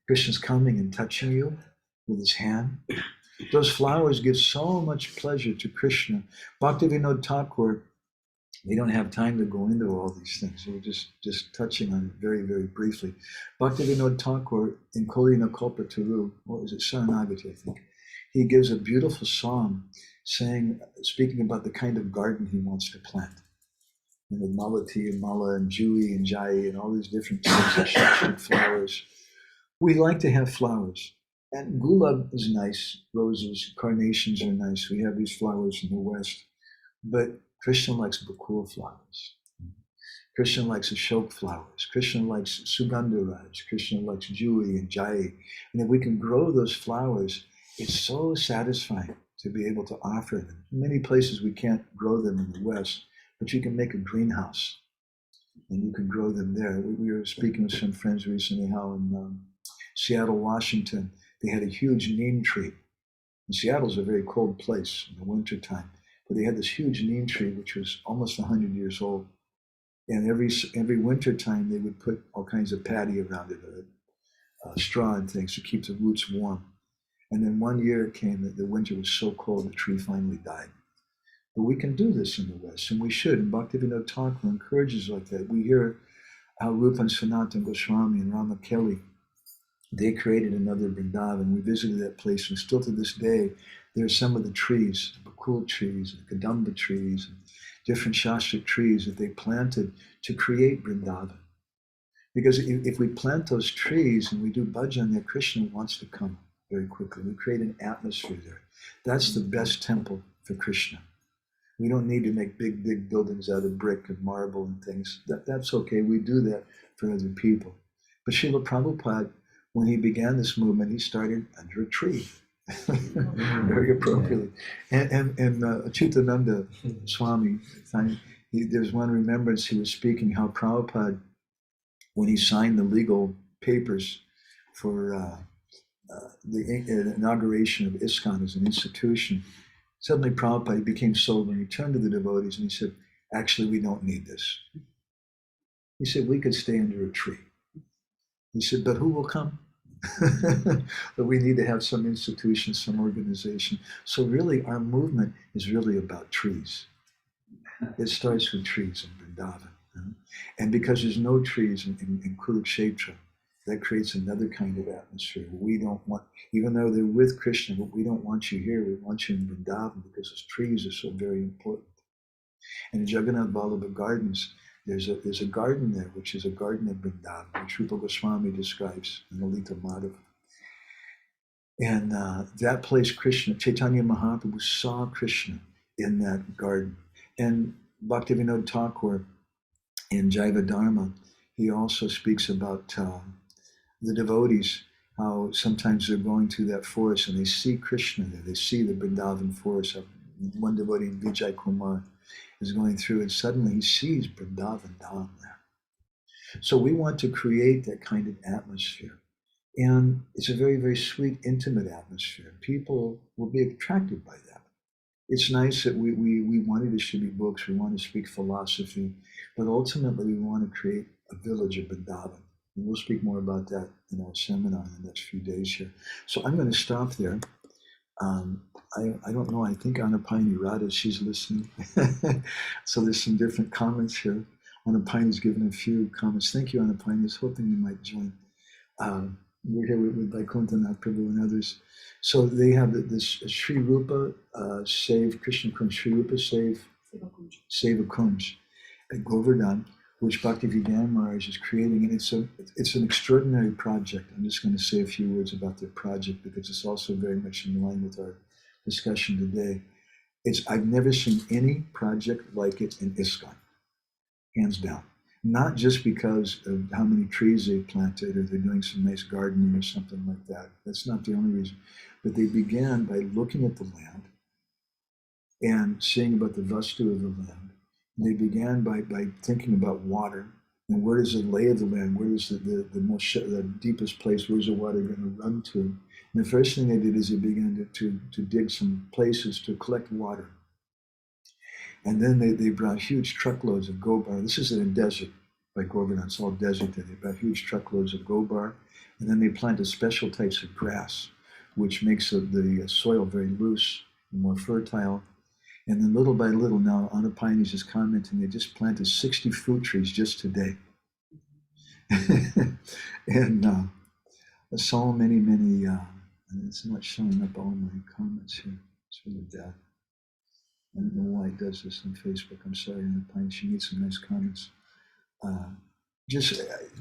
Krishna's coming and touching you with his hand. Those flowers give so much pleasure to Krishna. Bhaktivinoda Thakur, we don't have time to go into all these things. We're just touching on it very, very briefly. Bhaktivinoda Thakur in Kolina Kalpataru, what was it, Saranagati, I think. He gives a beautiful song speaking about the kind of garden he wants to plant. And with Malati and Mala and Jui and Jai and all these different types of shashik flowers. We like to have flowers. And gulab is nice, roses, carnations are nice. We have these flowers in the West. But Krishna likes bakul flowers. Krishna likes ashok flowers. Krishna likes sugandharaj. Krishna likes Jui and Jai. And if we can grow those flowers, it's so satisfying to be able to offer them. In many places we can't grow them in the West, but you can make a greenhouse and you can grow them there. We were speaking with some friends recently how in Seattle, Washington, they had a huge neem tree. And Seattle's a very cold place in the wintertime, but they had this huge neem tree, which was almost 100 years old. And every winter time, they would put all kinds of paddy around it, straw and things to keep the roots warm. And then one year it came that the winter was so cold, the tree finally died. But we can do this in the West, and we should. And Bhaktivinoda Thakur encourages like that. We hear how Rupa and Sanatana Goswami and Rama Kelly, they created another Vrindavan. We visited that place, and still to this day, there are some of the trees, the bakul trees, the kadamba trees, and different shastrik trees that they planted to create Vrindavan. Because if we plant those trees and we do bhajan there, Krishna wants to come very quickly. We create an atmosphere there. That's the best temple for Krishna. We don't need to make big buildings out of brick and marble and things. That's okay. We do that for other people. But Srila Prabhupada, when he began this movement, he started under a tree, very appropriately. And Achyutananda Swami, there's one remembrance he was speaking how Prabhupada, when he signed the legal papers for the inauguration of ISKCON as an institution, suddenly Prabhupada became sober and he turned to the devotees and he said, actually, we don't need this. He said, we could stay under a tree. He said, but who will come? But we need to have some institution, some organization. So really, our movement is really about trees. It starts with trees in Vrindavan. And because there's no trees in Kurukshetra, that creates another kind of atmosphere. We don't want, even though they're with Krishna, but we don't want you here. We want you in Vrindavan because those trees are so very important. And in Jagannath Vallabha Gardens, there's a garden there, which is a garden of Vrindavan, which Rupa Goswami describes in Lalita Madhava. And that place, Krishna, Chaitanya Mahaprabhu saw Krishna in that garden. And Bhaktivinoda Thakur in Jaiva Dharma, he also speaks about the devotees, how sometimes they're going through that forest and they see Krishna there. They see the Vrindavan forest. One devotee in Vijay Kumar is going through and suddenly he sees Vrindavan down there. So we want to create that kind of atmosphere And it's a very, very sweet, intimate atmosphere. People will be attracted by that. It's nice that we want to distribute books, we want to speak philosophy, but ultimately we want to create a village of Vrindavan. And we'll speak more about that in our seminar in the next few days here. So I'm going to stop there. I don't know, I think Anapayani Radha, she's listening. So there's some different comments here. Anapayani's given a few comments. Thank you, Anapayani. I was hoping you might join. We're here with Vaikuntha Prabhu and others. So they have this Sri Rupa Save Krishna Kunj, Sri Rupa Save Seva Kunj at Govardhan, which Bhaktivedanta Maharaj is creating, and it's an extraordinary project. I'm just going to say a few words about the project because it's also very much in line with our discussion today. I've never seen any project like it in ISKCON, hands down. Not just because of how many trees they planted or they're doing some nice gardening or something like that. That's not the only reason. But they began by looking at the land and seeing about the vastu of the land. They began by thinking about water and where does the lay of the land, where is the deepest place, where's the water going to run to? And the first thing they did is they began to dig some places to collect water. And then they brought huge truckloads of gobar. This is in a desert by Govardhan. It's all desert there. They brought huge truckloads of gobar. And then they planted special types of grass, which makes the soil very loose and more fertile. And then little by little, now Anapayani is commenting, they just planted 60 fruit trees just today. And so many, and it's not showing up all my comments here. It's really bad. I don't know why it does this on Facebook. I'm sorry, Anapayani. She needs some nice comments.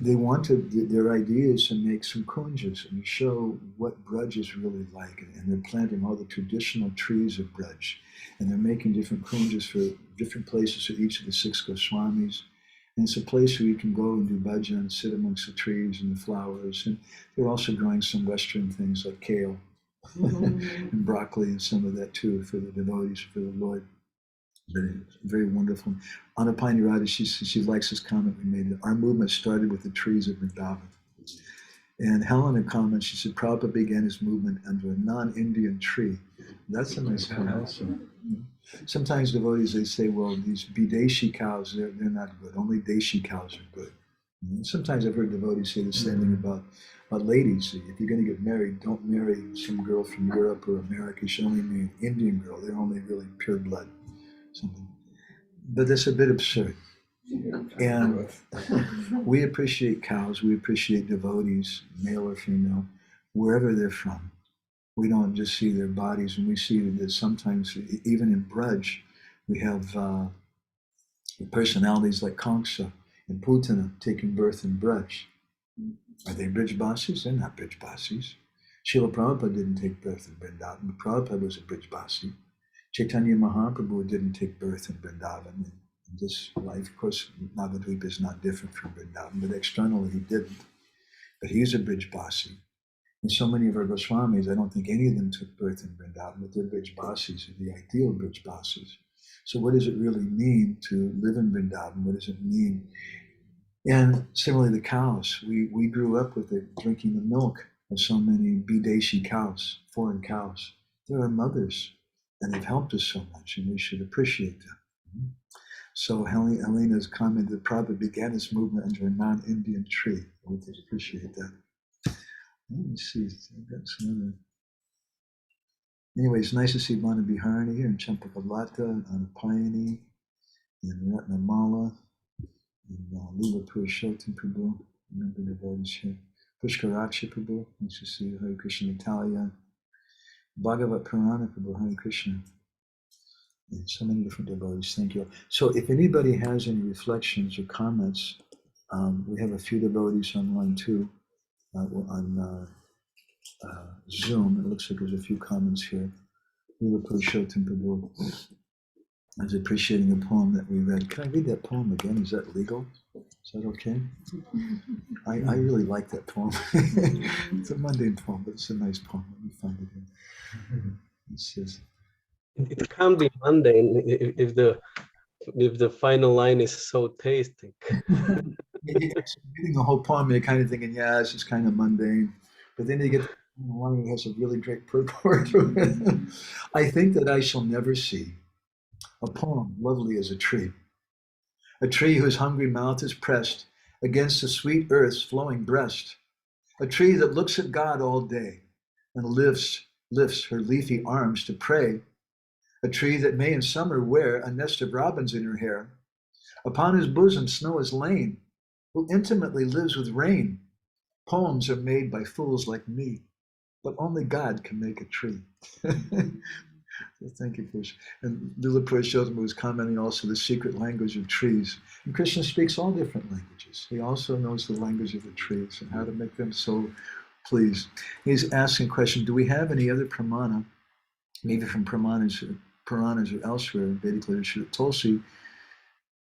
They wanted, their idea is to make some kunjas and show what Braj is really like. And they're planting all the traditional trees of Braj. And they're making different kunjas for different places for each of the 6 Goswamis. And it's a place where you can go and do bhajan, sit amongst the trees and the flowers. And they're also growing some Western things like kale and broccoli and some of that too for the devotees, for the Lord. Very, very wonderful. Anapayani Radha, she likes this comment we made. Our movement started with the trees of Vrindavan. And Helena comments, she said, Prabhupada began his movement under a non-Indian tree. That's a nice comment also. Sometimes devotees, they say, well, these Bideshi cows, they're not good. Only Deshi cows are good. And sometimes I've heard devotees say the same thing about ladies. If you're going to get married, don't marry some girl from Europe or America. You should only marry an Indian girl. They're only really pure blood. Something. But that's a bit absurd. And we appreciate cows, we appreciate devotees, male or female, wherever they're from. We don't just see their bodies, and we see that sometimes, even in Braj, we have personalities like Kamsa and Putana taking birth in Braj. Are they Brijbasis? They're not Brijbasis. Srila Prabhupada didn't take birth in Vrindavan, but Prabhupada was a Brijbasi. Chaitanya Mahaprabhu didn't take birth in Vrindavan. In this life, of course, Navadvipa is not different from Vrindavan, but externally he didn't. But he's a Brijbasi. And so many of our Goswamis, I don't think any of them took birth in Vrindavan, but they're Brijbasis, or the ideal Brijbasis. So what does it really mean to live in Vrindavan? What does it mean? And similarly, the cows. We grew up with it, drinking the milk of so many Bideshi cows, foreign cows. They're our mothers. And they've helped us so much, and we should appreciate them. So Helena's comment that Prabhupada began his movement under a non-Indian tree. We can appreciate that. Let me see, I've got some other. Anyway, it's nice to see Vana Biharani here, and Champakalata, and Anapayani, and Ratnamala, and Leela Purushottam Prabhu. Remember the devotees here. Pushkaraksha Prabhu, nice to see you. Hare Krishna Natalia. Bhagavat Purana Prabhu, Hare Krishna. And so many different devotees, thank you. So if anybody has any reflections or comments, we have a few devotees online too, on Zoom. It looks like there's a few comments here. Leela Purushottam Prabhu I was appreciating the poem that we read. Can I read that poem again? Is that legal? Is that okay? I really like that poem. It's a mundane poem, but it's a nice poem. Let me find it here. It says, it can be mundane if the final line is so tasty. reading the whole poem, you're kind of thinking, yeah, this is kind of mundane. But then you get one that has a really great purport. I think that I shall never see a poem lovely as a tree whose hungry mouth is pressed against the sweet earth's flowing breast, a tree that looks at God all day and lifts her leafy arms to pray, a tree that may in summer wear a nest of robins in her hair, upon whose bosom snow is lain, who intimately lives with rain. Poems are made by fools like me, but only God can make a tree. So thank you, Krishna. And Leela Purushottam was commenting also the secret language of trees. And Krishna speaks all different languages. He also knows the language of the trees and how to make them so pleased. He's asking a question, do we have any other pramana, maybe from Puranas or elsewhere in Vedic literature, that Tulsi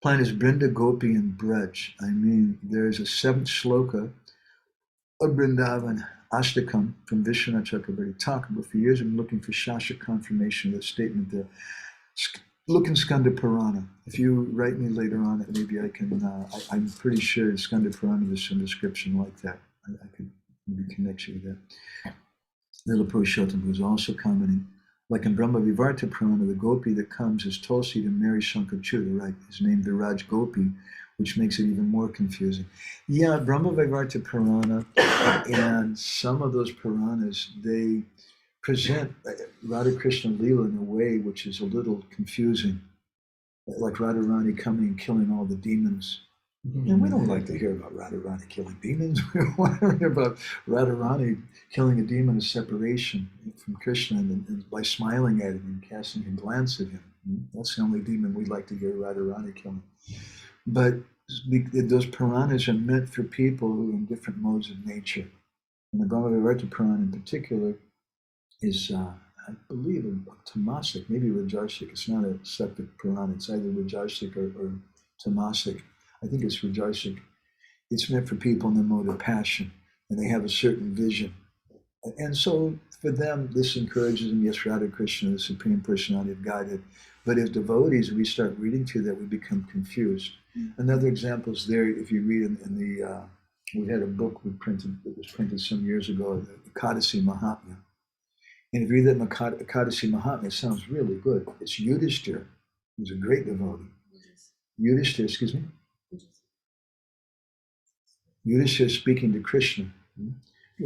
plant is Brinda, Gopi, and Braj? I mean, there's a 7th shloka of Vrindavan Ashtakam from Vishwanath Chakravarti Thakur, but for years I've been looking for Shastra confirmation of that statement there. Look in Skanda Purana. If you write me later on it, maybe I can, I'm pretty sure Skanda Purana there's some description like that. I could maybe connect you with that. Leela Purushottam was also commenting, like in Brahma Vivarta Purana, the Gopi that comes is Tulsi to marry Shankachuta, right? Is named the Raj Gopi, which makes it even more confusing. Yeah, Brahma Vivarta Purana and some of those Puranas, they present Radha Krishna Leela in a way which is a little confusing, like Radharani coming and killing all the demons. And we don't like to hear about Radharani killing demons. We want to hear about Radharani killing a demon of separation from Krishna and by smiling at him and casting a glance at him. That's the only demon we'd like to hear Radharani killing. But those Puranas are meant for people who are in different modes of nature. And the Brahma Vivarta Purana in particular is, I believe, a tamasic, maybe Rajasic. It's not a separate Purana. It's either Rajasic or tamasic. I think it's Rajasic. It's meant for people in the mode of passion, and they have a certain vision. And so for them, this encourages them, yes, Radha Krishna, the Supreme Personality of Godhead. But as devotees, we start reading through that, we become confused. Another example is there, if you read in the, we had a book we printed, that was printed some years ago, the Ekadasi Mahatmya. And if you read that Ekadasi Mahatmya, it sounds really good. It's Yudhishthira, who's a great devotee. Yudhishthira, excuse me? Yudhishthira speaking to Krishna.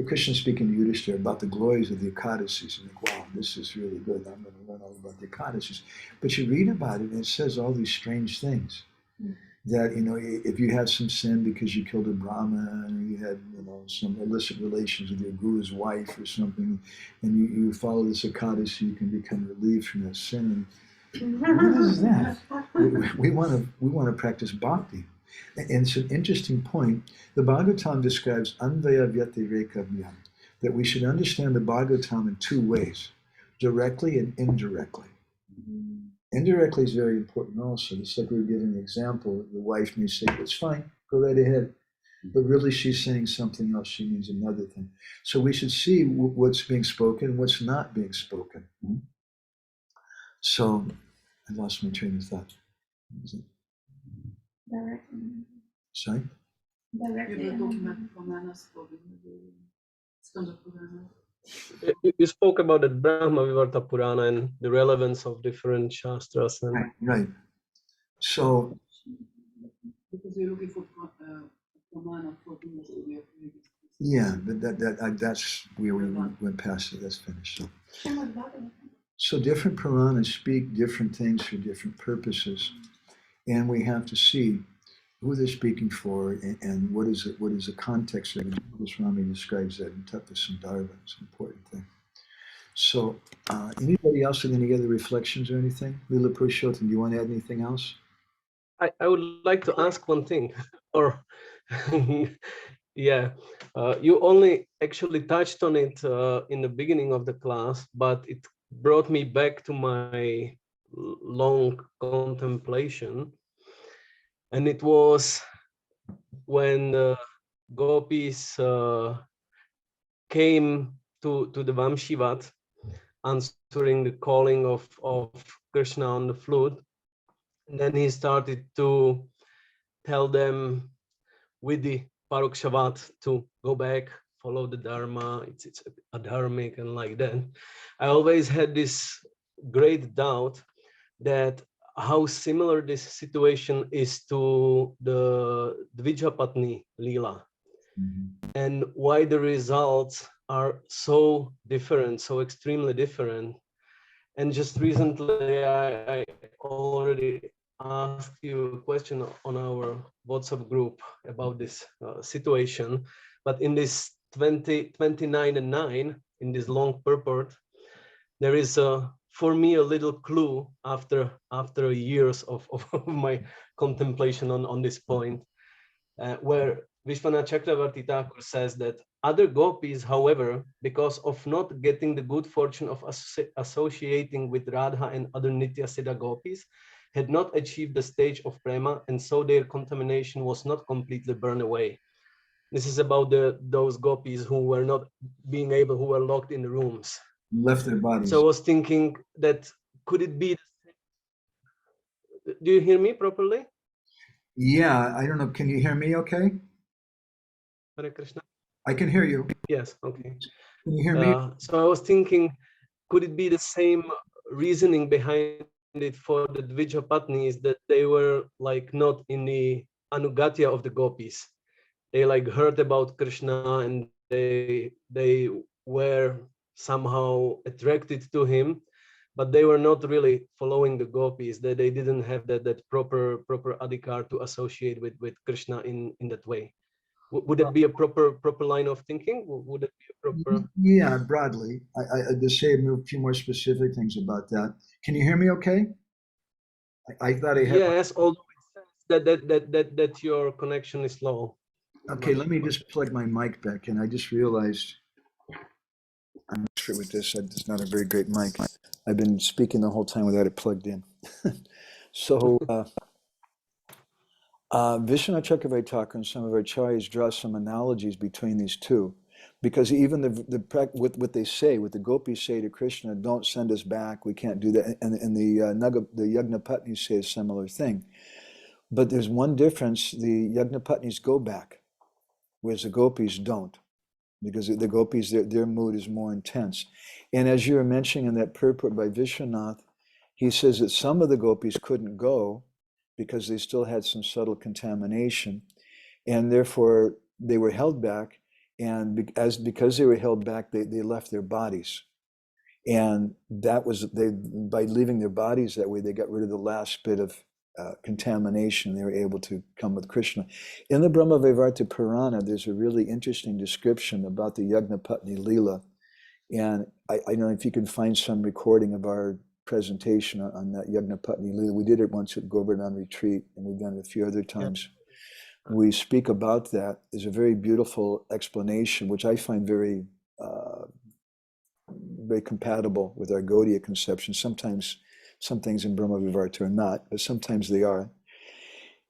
Krishna speaking to Yudhishthira about the glories of the Ekadasis. And like, wow, this is really good. I'm going to learn all about the Ekadasis. But you read about it and it says all these strange things. That, if you had some sin because you killed a Brahmin, and you had, some illicit relations with your guru's wife or something, and you follow this Ekadasi, you can become relieved from that sin. And what is that? We want to practice bhakti. And it's an interesting point. The Bhagavatam describes Anvaya Vyatireka Vyam, that we should understand the Bhagavatam in 2 ways, directly and indirectly. Indirectly is very important also. Just like we were giving the example, the wife may say, it's fine, go right ahead. But really she's saying something else, she means another thing. So we should see what's being spoken and what's not being spoken. So I lost my train of thought. Directly. Sorry? Directly. You spoke about the Brahma Vivarta Purana and the relevance of different shastras. And Right. So, Because we're looking for Pramana for yeah, that's where we went past it. That's finished. So different Puranas speak different things for different purposes. And we have to see who they're speaking for and what is the context of it. Swami describes that in Tattva Sandarbha. It's an important thing. So anybody else with any other reflections or anything? Leela Purushottam, do you want to add anything else? I would like to ask one thing, or yeah, you only actually touched on it in the beginning of the class, but it brought me back to my long contemplation. And it was when the gopis came to the Vamshivat, answering the calling of Krishna on the flute. And then he started to tell them with the Kurukshetra to go back follow the Dharma, it's adharmic and like that. I always had this great doubt that how similar this situation is to the Dvijapatni Leela, and why the results are so different, so extremely different. And just recently, I already asked you a question on our WhatsApp group about this situation. But in this 29 and 9, in this long purport, there is for me a little clue after years of my contemplation on this point, where Vishwanath Chakravarti Thakur says that other gopis, however, because of not getting the good fortune of associating with Radha and other Nitya Siddha gopis, had not achieved the stage of prema, and so their contamination was not completely burned away. This is about those gopis who were not being able, who were locked in the rooms. Left their bodies. So I was thinking that could it be? Do you hear me properly? Yeah, I don't know. Can you hear me okay? Hare Krishna. I can hear you. Yes. Okay. Can you hear me? So I was thinking, could it be the same reasoning behind it for the Dvijapatnis, that they were like not in the anugatya of the gopis? They like heard about Krishna and they were somehow attracted to him, but they were not really following the gopis. That they didn't have that proper adhikar to associate with Krishna in that way. Would it be a proper line of thinking? Would it be a proper? Yeah, broadly. I just say a few more specific things about that. Can you hear me okay? I thought I had. Yes, although it says that your connection is low. Okay, let me just plug my mic back in. I just realized I'm not sure with this. It's not a very great mic. I've been speaking the whole time without it plugged in. So Vishwanath Chakravarti Thakur and some of our acharyas draw some analogies between these two, because even what they say, what the gopis say to Krishna, don't send us back, we can't do that, and the Yagnaputnis say a similar thing. But there's one difference: the Yagnaputnis go back, whereas the gopis don't, because the gopis, their mood is more intense. And as you were mentioning in that purport by Vishwanath, he says that some of the gopis couldn't go because they still had some subtle contamination, and therefore they were held back. And because they were held back, they left their bodies, and that was by leaving their bodies that way, they got rid of the last bit of contamination. They were able to come with Krishna. In the Brahma-vaivarta Purana, there's a really interesting description about the Yagnaputni Leela, and I don't know if you can find some recording of our presentation on that Yagnaputni Leela. We did it once at Govardhan retreat, and we've done it a few other times. Yeah. We speak about that. There's a very beautiful explanation, which I find very compatible with our Gaudiya conception. Sometimes some things in Brahma-vaivarta are not, but sometimes they are.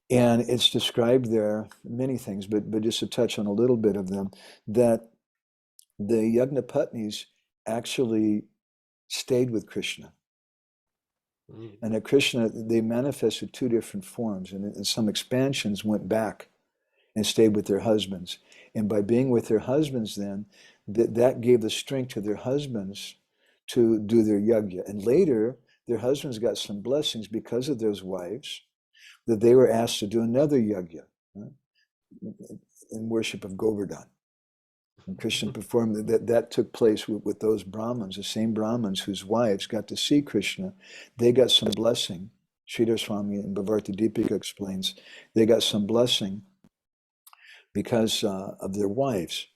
And it's described there, many things, but just to touch on a little bit of them, that the Yagnaputnis actually stayed with Krishna. And at Krishna, they manifested two different forms, and in some expansions went back and stayed with their husbands. And by being with their husbands then, that gave the strength to their husbands to do their yajna. And later, their husbands got some blessings because of those wives, that they were asked to do another yajna in worship of Govardhan. And Krishna performed that took place with those Brahmins, the same Brahmins whose wives got to see Krishna. They got some blessing. Sridhar Swami in Bhavarta Deepika explains, they got some blessing because of their wives.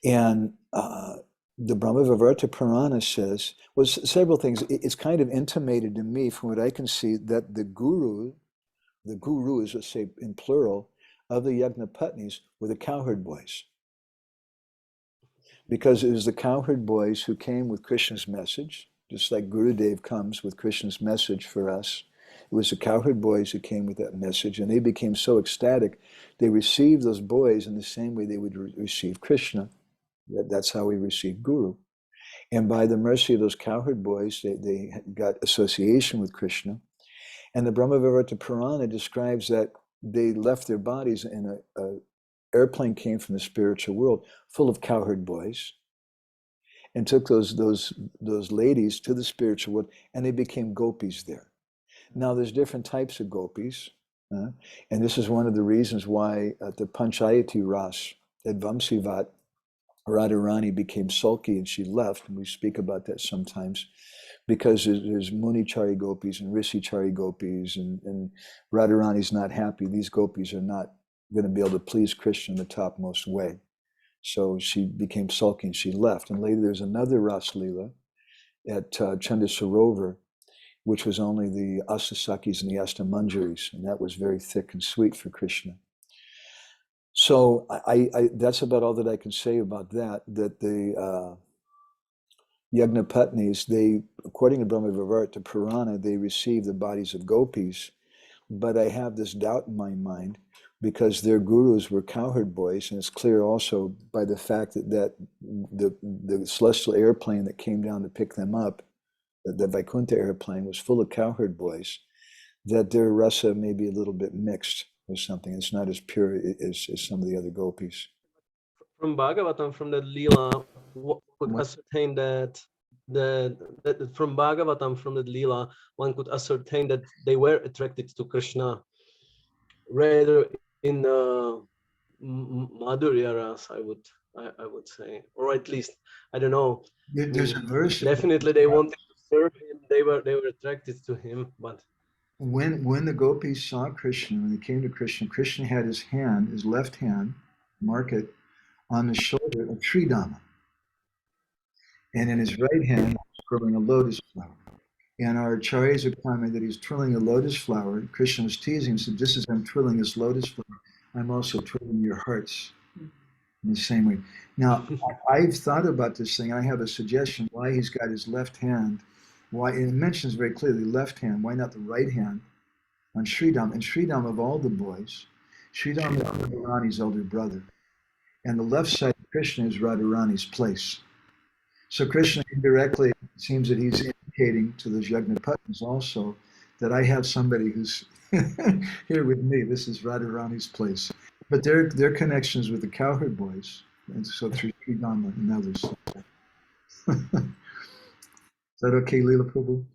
And the Brahma-vaivarta Purana says, well, several things. It's kind of intimated to me, from what I can see, that the guru is, let's say in plural, of the Yagnaputnis were the cowherd boys. Because it was the cowherd boys who came with Krishna's message, just like Gurudev comes with Krishna's message for us. It was the cowherd boys who came with that message, and they became so ecstatic. They received those boys in the same way they would receive Krishna. That's how we receive Guru. And by the mercy of those cowherd boys, they got association with Krishna. And the Brahma-vaivarta Purana describes that they left their bodies in airplane came from the spiritual world full of cowherd boys and took those ladies to the spiritual world, and they became gopis there. Now there's different types of gopis, and this is one of the reasons why at the Panchayati Ras at Vamsivat, Radharani became sulky and she left, and we speak about that sometimes, because there's Munichari gopis and Rishichari gopis, and Radharani's not happy. These gopis are not going to be able to please Krishna in the topmost way. So she became sulky and she left. And later there's another Ras Leela at Chanda Sarovar, which was only the Asasakis and the Astamanjaris, and that was very thick and sweet for Krishna. So I that's about all that I can say about that. That the Yagnaputnis, they, according to Brahma Vivarta Purana, they received the bodies of gopis, but I have this doubt in my mind because their gurus were cowherd boys, and it's clear also by the fact that the celestial airplane that came down to pick them up, the Vaikuntha airplane, was full of cowherd boys, that their rasa may be a little bit mixed or something. It's not as pure as some of the other gopis. From Bhagavatam, from the Leela, one could ascertain that from Bhagavatam, from the Leela, one could ascertain that they were attracted to Krishna, rather in Madhurya Ras, I would say, or at least I don't know. There's a verse. Definitely, they wanted to serve him. They were attracted to him, but when the gopis saw Krishna, when they came to Krishna, Krishna had his hand, his left hand, mark it, on the shoulder of Sridhama. And in his right hand, he was twirling a lotus flower. And our acharyas are commenting that he's twirling a lotus flower. Krishna was teasing and said, just as I'm twirling this lotus flower, I'm also twirling your hearts in the same way. Now, I've thought about this thing. I have a suggestion why he's got his left hand. Why, and it mentions very clearly left hand. Why not the right hand on Sridham? And Sridham, of all the boys, Sridham is Radharani's elder brother. And the left side of Krishna is Radharani's place. So Krishna indirectly, it seems that he's indicating to the Yagnaputnis also that I have somebody who's here with me. This is Radharani's place. But their connections with the cowherd boys, and so through Sridhama and others. Is that okay, Leela Prabhu?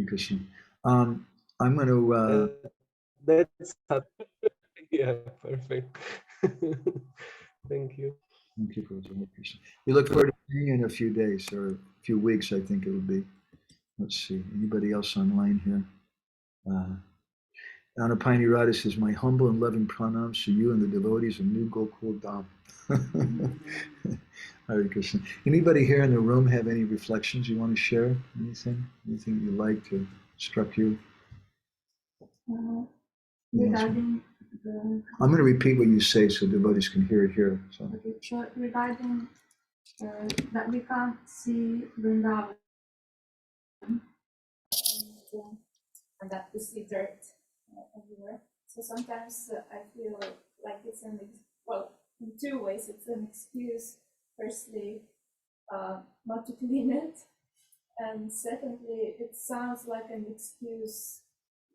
Krishna. I'm going to. That's yeah, perfect. Thank you. Thank you, Krishna. We look forward to seeing you in a few days or a few weeks, I think it will be. Let's see. Anybody else online here? Anapayani Radha says, my humble and loving pranams to you and the devotees of New Gokul Dham. Hare Krishna. Anybody here in the room have any reflections you want to share? Anything you like to struck you? Regarding I'm going to repeat what you say so devotees can hear it here. So. Okay, so regarding that we can't see Vrindavan and that we see dirt everywhere. So sometimes I feel like it's well, in two ways. It's an excuse, firstly, not to clean it, and secondly, it sounds like an excuse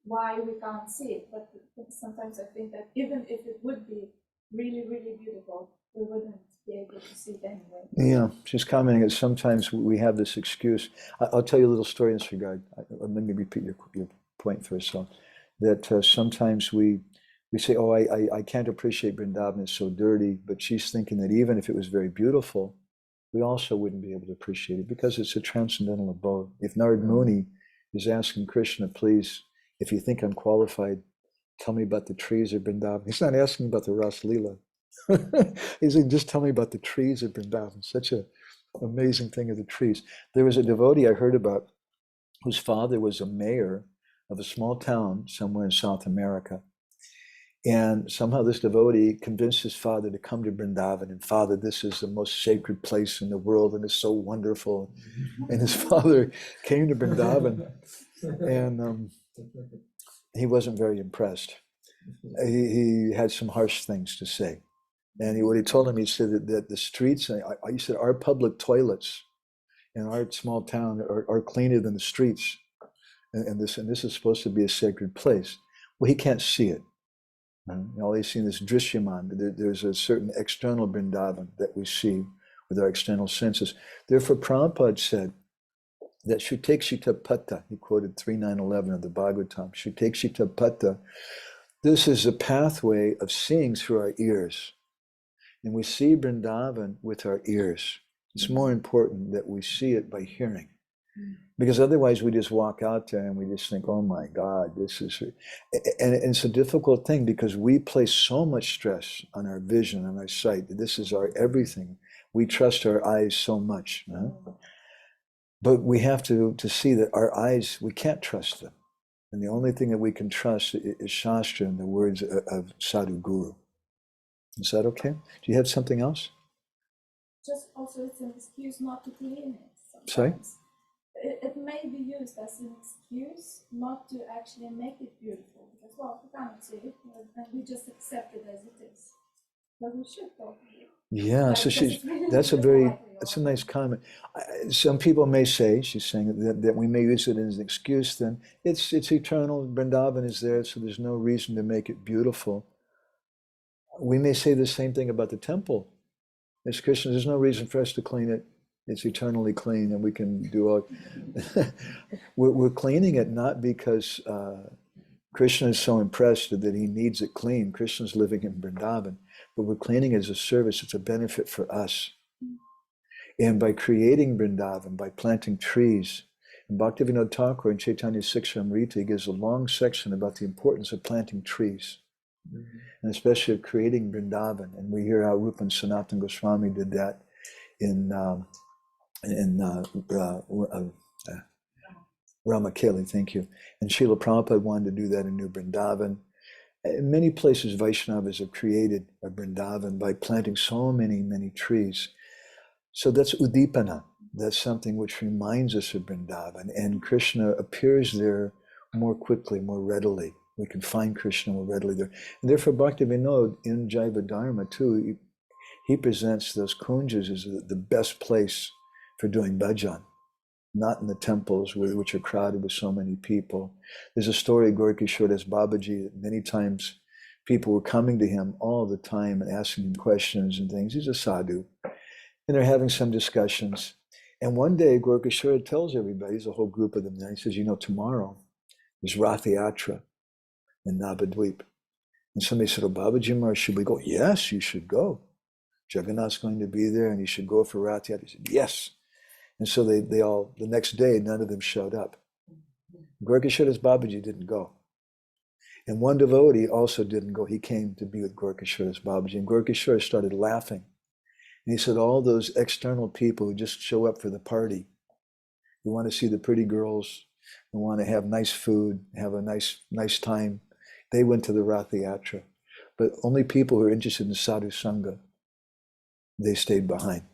why we can't see it. But sometimes I think that even if it would be really, really beautiful, we wouldn't be able to see it anyway. Yeah, she's commenting that sometimes we have this excuse. I'll tell you a little story in this regard. Let me repeat your point first. So that sometimes we say, oh, I can't appreciate Vrindavan, it's so dirty. But she's thinking that even if it was very beautiful, we also wouldn't be able to appreciate it because it's a transcendental abode. If Narad Muni is asking Krishna, please, if you think I'm qualified, tell me about the trees of Vrindavan. He's not asking about the Ras Leela. He's saying, just tell me about the trees of Vrindavan. Such an amazing thing of the trees. There was a devotee I heard about whose father was a mayor of a small town somewhere in South America. And somehow this devotee convinced his father to come to Vrindavan. And Father, this is the most sacred place in the world and it's so wonderful. And his father came to Vrindavan and he wasn't very impressed. He had some harsh things to say. And what he told him, he said that the streets, he said, our public toilets in our small town are cleaner than the streets. and this is supposed to be a sacred place. Well, he can't see it. All he's seen is Drishyaman. There's a certain external Vrindavan that we see with our external senses. Therefore, Prabhupada said that Shutekshita Pata, he quoted 3.9.11 of the Bhagavatam, Shutekshita Pata, this is a pathway of seeing through our ears. And we see Vrindavan with our ears. It's more important that we see it by hearing. Because otherwise we just walk out there and we just think, oh my God, this is... And it's a difficult thing because we place so much stress on our vision, on our sight. This is our everything. We trust our eyes so much. But we have to see that our eyes, we can't trust them. And the only thing that we can trust is Shastra and the words of Sadhu Guru. Is that okay? Do you have something else? Just also it's an excuse not to clean it sometimes. Sorry? It may be used as an excuse not to actually make it beautiful. Because, well, we cannot see it, and we just accept it as it is. But we should probably. Yeah, Like, so that's a nice comment. Some people may say, she's saying that we may use it as an excuse, then it's eternal, Vrindavan is there, so there's no reason to make it beautiful. We may say the same thing about the temple. As Krishna, there's no reason for us to clean it. It's eternally clean and we can do all... we're cleaning it not because Krishna is so impressed that he needs it clean. Krishna's living in Vrindavan. But we're cleaning it as a service. It's a benefit for us. And by creating Vrindavan, by planting trees, and Bhaktivinoda Thakur in Chaitanya Sikshamrita gives a long section about the importance of planting trees, and especially of creating Vrindavan. And we hear how Rupa and Sanatana Goswami did that in Ramakeli, thank you. And Srila Prabhupada wanted to do that in New Vrindavan. In many places, Vaishnavas have created a Vrindavan by planting so many trees. So that's Udipana. That's something which reminds us of Vrindavan. And Krishna appears there more quickly, more readily. We can find Krishna more readily there. And therefore, Bhaktivinoda in Jaiva Dharma too, he presents those kunjas as the best place for doing bhajan. Not in the temples which are crowded with so many people. There's a story of Gorkishore Babaji that many times people were coming to him all the time and asking him questions and things. He's a sadhu. And they're having some discussions. And one day Gorkishore tells everybody, there's a whole group of them there, he says, tomorrow there's Rath Yatra in Navadvip. And somebody said, oh, Babaji Maharaj, should we go? Yes, you should go. Jagannath's going to be there and you should go for Rath Yatra. He said, yes. And so they all, the next day, none of them showed up. Gorkishore Babaji didn't go. And one devotee also didn't go. He came to be with Gorkishore Babaji. And Gorkishore started laughing. And he said, all those external people who just show up for the party, who want to see the pretty girls, who want to have nice food, have a nice time, they went to the Rath Yatra. But only people who are interested in sadhu sangha, they stayed behind.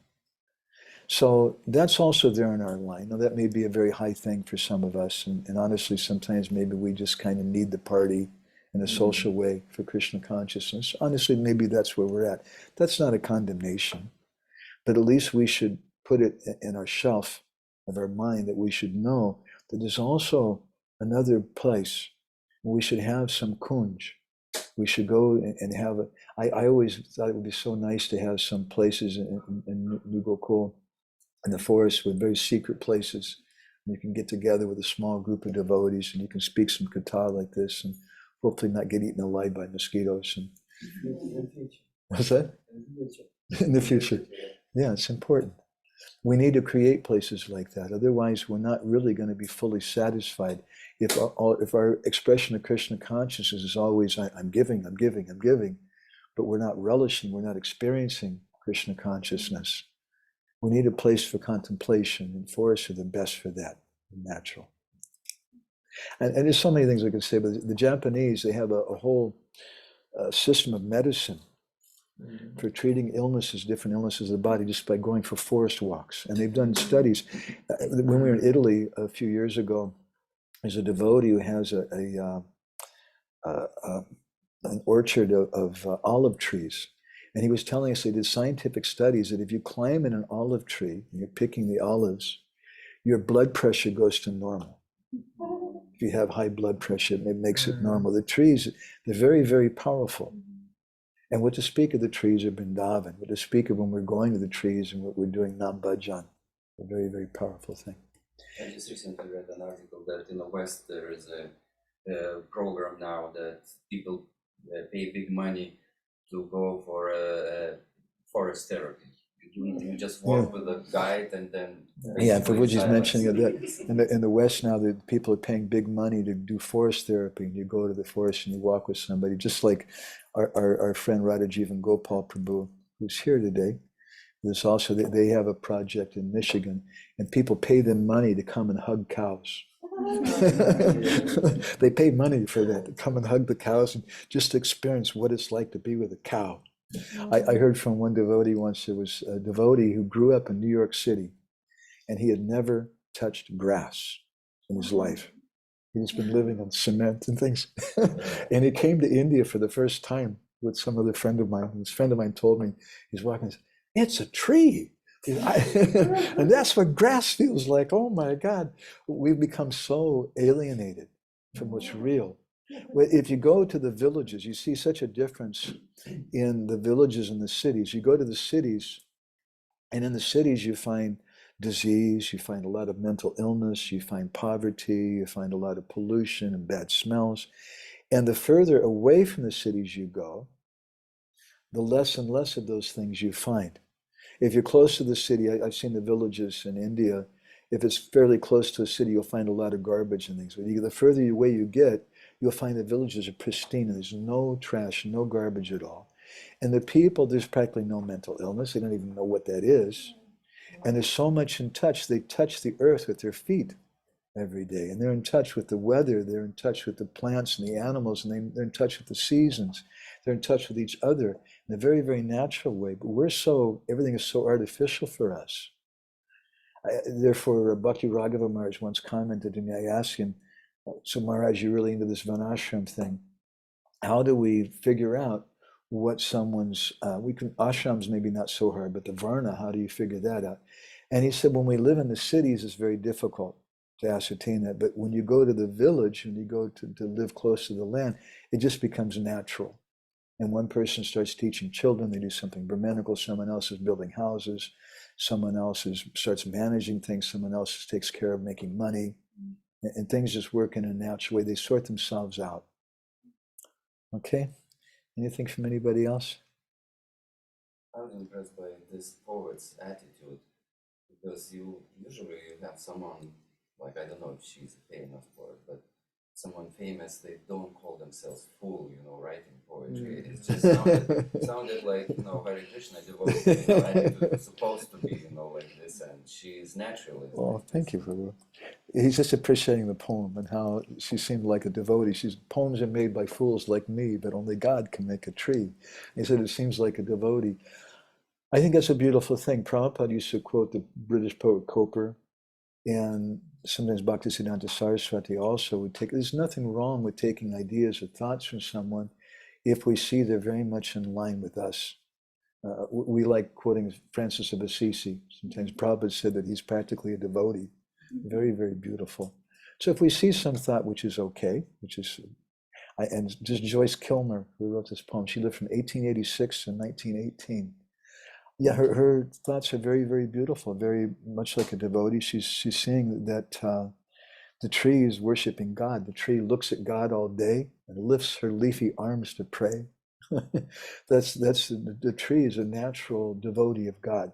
So that's also there in our line. Now that may be a very high thing for some of us, and honestly, sometimes maybe we just kind of need the party in a social way for Krishna consciousness. Honestly, maybe that's where we're at. That's not a condemnation, but at least we should put it in our shelf of our mind that we should know that there's also another place where we should have some kunj. We should go and have a... I always thought it would be so nice to have some places in New Gokul, in the forest, with very secret places. And you can get together with a small group of devotees and you can speak some katha like this and hopefully not get eaten alive by mosquitoes. And what's that? In the future. Yeah, it's important. We need to create places like that. Otherwise, we're not really going to be fully satisfied. If our expression of Krishna consciousness is always, I'm giving, but we're not relishing, we're not experiencing Krishna consciousness. We need a place for contemplation, and forests are the best for that, natural. And there's so many things I could say, but the Japanese, they have a whole system of medicine for treating illnesses, different illnesses of the body, just by going for forest walks. And they've done studies. When we were in Italy a few years ago, there's a devotee who has an orchard of olive trees. And he was telling us they did scientific studies that if you climb in an olive tree and you're picking the olives, your blood pressure goes to normal. If you have high blood pressure, it makes it normal. The trees, they're very, very powerful. And what to speak of the trees of Vrindavan, what to speak of when we're going to the trees and what we're doing Nam Bhajan, a very, very powerful thing. I just recently read an article that in the West there is a program now that people pay big money to go for a forest therapy. You just walk with a guide and then... Yeah, for which he's mentioning that in the West now, the people are paying big money to do forest therapy, and you go to the forest and you walk with somebody, just like our friend Radhajiv and Gopal Prabhu, who's here today. There's also, they have a project in Michigan, and people pay them money to come and hug cows. They pay money for that, to come and hug the cows and just experience what it's like to be with a cow. I heard from one devotee once, there was a devotee who grew up in New York City, and he had never touched grass in his life. He'd just been living on cement and things. And he came to India for the first time with some other friend of mine. This friend of mine told me, he's walking, he said, it's a tree. And that's what grass feels like. Oh my God. We've become so alienated from what's real. If you go to the villages, you see such a difference in the villages and the cities. You go to the cities, and in the cities you find disease, you find a lot of mental illness, you find poverty, you find a lot of pollution and bad smells. And the further away from the cities you go, the less and less of those things you find. If you're close to the city, I've seen the villages in India, if it's fairly close to a city, you'll find a lot of garbage and things. But the further away you get, you'll find the villages are pristine, and there's no trash, no garbage at all. And the people, there's practically no mental illness. They don't even know what that is. And there's so much in touch. They touch the earth with their feet every day. And they're in touch with the weather. They're in touch with the plants and the animals. And they're in touch with the seasons. They're in touch with each other in a very, very natural way. But everything is so artificial for us. Therefore, Bhakti Raghava Maharaj once commented to me, I asked him, so Maharaj, you're really into this Vanashram thing. How do we figure out what someone's, ashrams maybe not so hard, but the Varna, how do you figure that out? And he said, when we live in the cities, it's very difficult to ascertain that. But when you go to the village, and you go to live close to the land, it just becomes natural. And one person starts teaching children, they do something Brahmanical, someone else is building houses, someone else starts managing things, someone else takes care of making money. And things just work in a natural way. They sort themselves out. Okay? Anything from anybody else? I was impressed by this poet's attitude, because usually you have someone, like, I don't know if she's a famous poet, but someone famous, they don't call themselves fool, writing poetry. It just sounded like, Hare Krishna devotee, attitude is supposed to be, like this, and she's naturally. Well, thank you for that. He's just appreciating the poem and how she seemed like a devotee. Poems are made by fools like me, but only God can make a tree. He said it seems like a devotee. I think that's a beautiful thing. Prabhupada used to quote the British poet Cowper, and sometimes Bhaktisiddhanta Saraswati also would take, there's nothing wrong with taking ideas or thoughts from someone if we see they're very much in line with us. We like quoting Francis of Assisi. Sometimes Prabhupada said that he's practically a devotee. Very, very beautiful. So if we see some thought which is okay, and just Joyce Kilmer, who wrote this poem, she lived from 1886 to 1918. Yeah, her thoughts are very, very beautiful, very much like a devotee. She's seeing that the tree is worshiping God. The tree looks at God all day and lifts her leafy arms to pray. The tree is a natural devotee of God.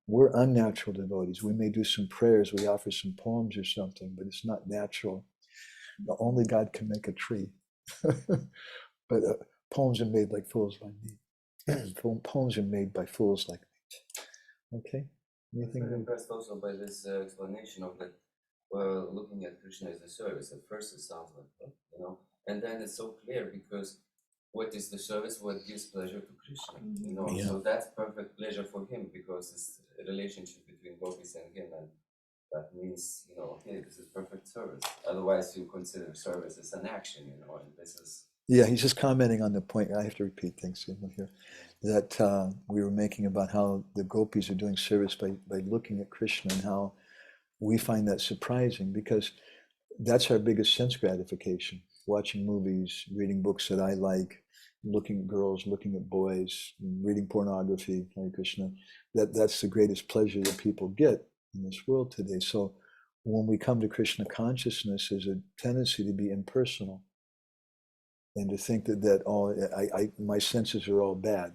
We're unnatural devotees. We may do some prayers, we offer some poems or something, but it's not natural. Only God can make a tree. But poems are made like fools like me. Poems are made by fools like me. Okay? Anything? I'm impressed also by this explanation of that. Looking at Krishna as a service. At first, it sounds like that, and then it's so clear, because what is the service? What gives pleasure to Krishna? Yeah. So that's perfect pleasure for him, because it's a relationship between gopis and him, and that means, hey, this is perfect service. Otherwise, you consider service as an action, and this is. Yeah, he's just commenting on the point. I have to repeat things here that we were making about how the gopis are doing service by looking at Krishna, and how we find that surprising, because that's our biggest sense gratification. Watching movies, reading books that I like, looking at girls, looking at boys, reading pornography, Hare Krishna. That's the greatest pleasure that people get in this world today. So when we come to Krishna consciousness, there's a tendency to be impersonal and to think that my senses are all bad.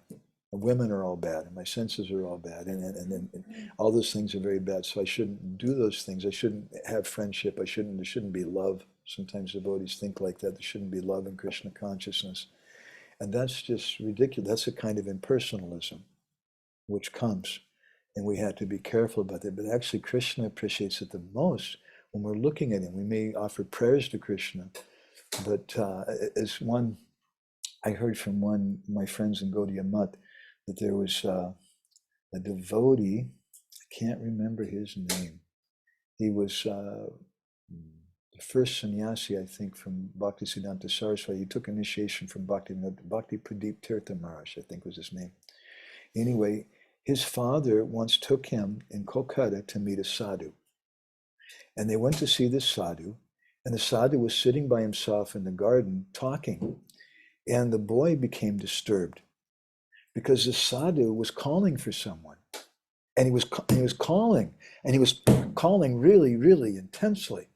Women are all bad, and my senses are all bad, and all those things are very bad. So I shouldn't do those things. I shouldn't have friendship. There shouldn't be love. Sometimes devotees think like that. There shouldn't be love in Krishna consciousness, and that's just ridiculous. That's a kind of impersonalism, which comes, and we have to be careful about that. But actually, Krishna appreciates it the most when we're looking at him. We may offer prayers to Krishna, but as I heard from one of my friends in Gaudiya Math, that there was a devotee, I can't remember his name. He was the first sannyasi, I think, from Bhaktisiddhanta Saraswati. He took initiation from Bhakti Pradeep Tirtha Maharaj, I think was his name. Anyway, his father once took him in Kolkata to meet a sadhu. And they went to see this sadhu, and the sadhu was sitting by himself in the garden talking, and the boy became disturbed, because the sadhu was calling for someone, and he was calling really, really intensely,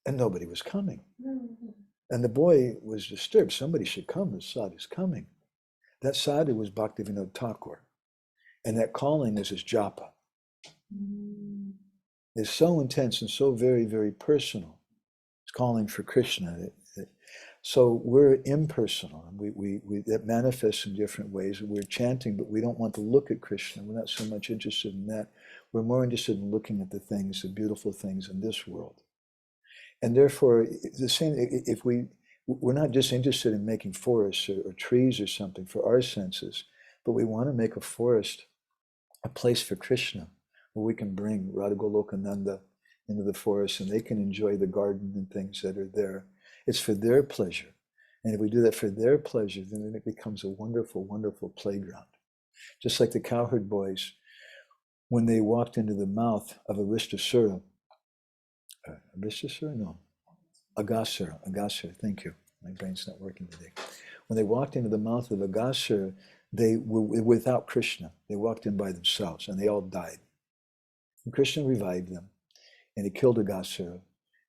and nobody was coming. And the boy was disturbed. Somebody should come. The sadhu's coming. That sadhu was Bhaktivinoda Thakur, and that calling is his japa. It's so intense and so very, very personal. It's calling for Krishna. So we're impersonal, and we that manifests in different ways. We're chanting, but we don't want to look at Krishna. We're not so much interested in that. We're more interested in looking at the things, the beautiful things in this world. And therefore, the same. If we're not just interested in making forests or trees or something for our senses, but we want to make a forest a place for Krishna, where we can bring Radha Golokananda into the forest, and they can enjoy the garden and things that are there. It's for their pleasure. And if we do that for their pleasure, then it becomes a wonderful, wonderful playground. Just like the cowherd boys, when they walked into the mouth of Agasura, thank you. My brain's not working today. When they walked into the mouth of Agasura, they were without Krishna. They walked in by themselves, and they all died. And Krishna revived them, and he killed Agasura.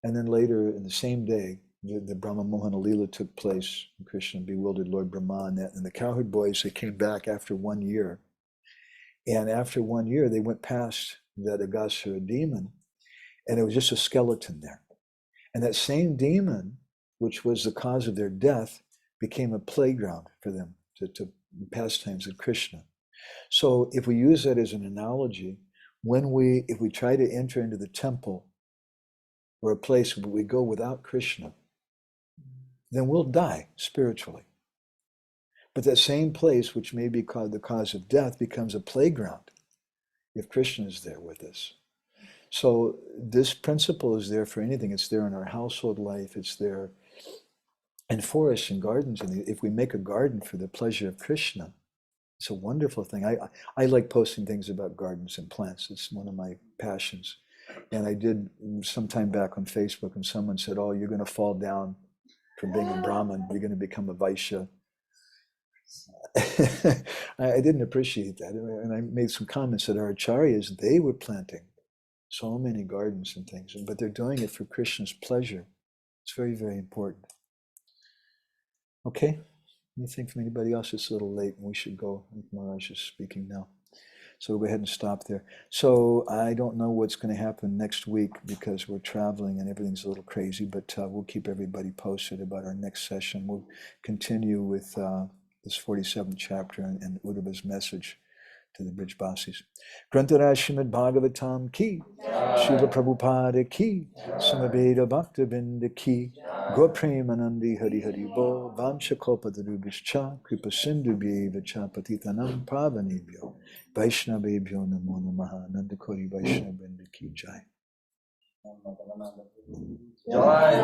And then later, in the same day, the Brahma Mohana Leela took place. Krishna bewildered Lord Brahma, and the cowherd boys, they came back after 1 year. And after 1 year, they went past that Agasura demon, and it was just a skeleton there. And that same demon, which was the cause of their death, became a playground for them to pastimes of Krishna. So if we use that as an analogy, if we try to enter into the temple or a place where we go without Krishna, then we'll die spiritually. But that same place, which may be called the cause of death, becomes a playground if Krishna is there with us. So this principle is there for anything. It's there in our household life. It's there in forests and gardens. And if we make a garden for the pleasure of Krishna, it's a wonderful thing. I like posting things about gardens and plants. It's one of my passions. And I did some time back on Facebook, and someone said, "Oh, you're going to fall down from being a Brahmin. You're going to become a Vaishya." I didn't appreciate that. And I made some comments that our acharyas, they were planting so many gardens and things, but they're doing it for Krishna's pleasure. It's very, very important. Okay, anything from anybody else? It's a little late and we should go. Maharaj is speaking now. So we'll go ahead and stop there. So I don't know what's going to happen next week because we're traveling and everything's a little crazy, but we'll keep everybody posted about our next session. We'll continue with this 47th chapter and Uddhava's message to the Brijbasis. Grantaraj Srimad Bhagavatam ki, Srila Prabhupada ki, Samaveda Bhaktabinda ki, Gopremanandi Hari Hari Bo, Vanchakopadarubhischa, Kripa Sindhu Bheva Cha Patitanam Pavanebhyo, Vaishnavebhyo Namo Namaha, Nandakori Vaishnavendra ki Jai.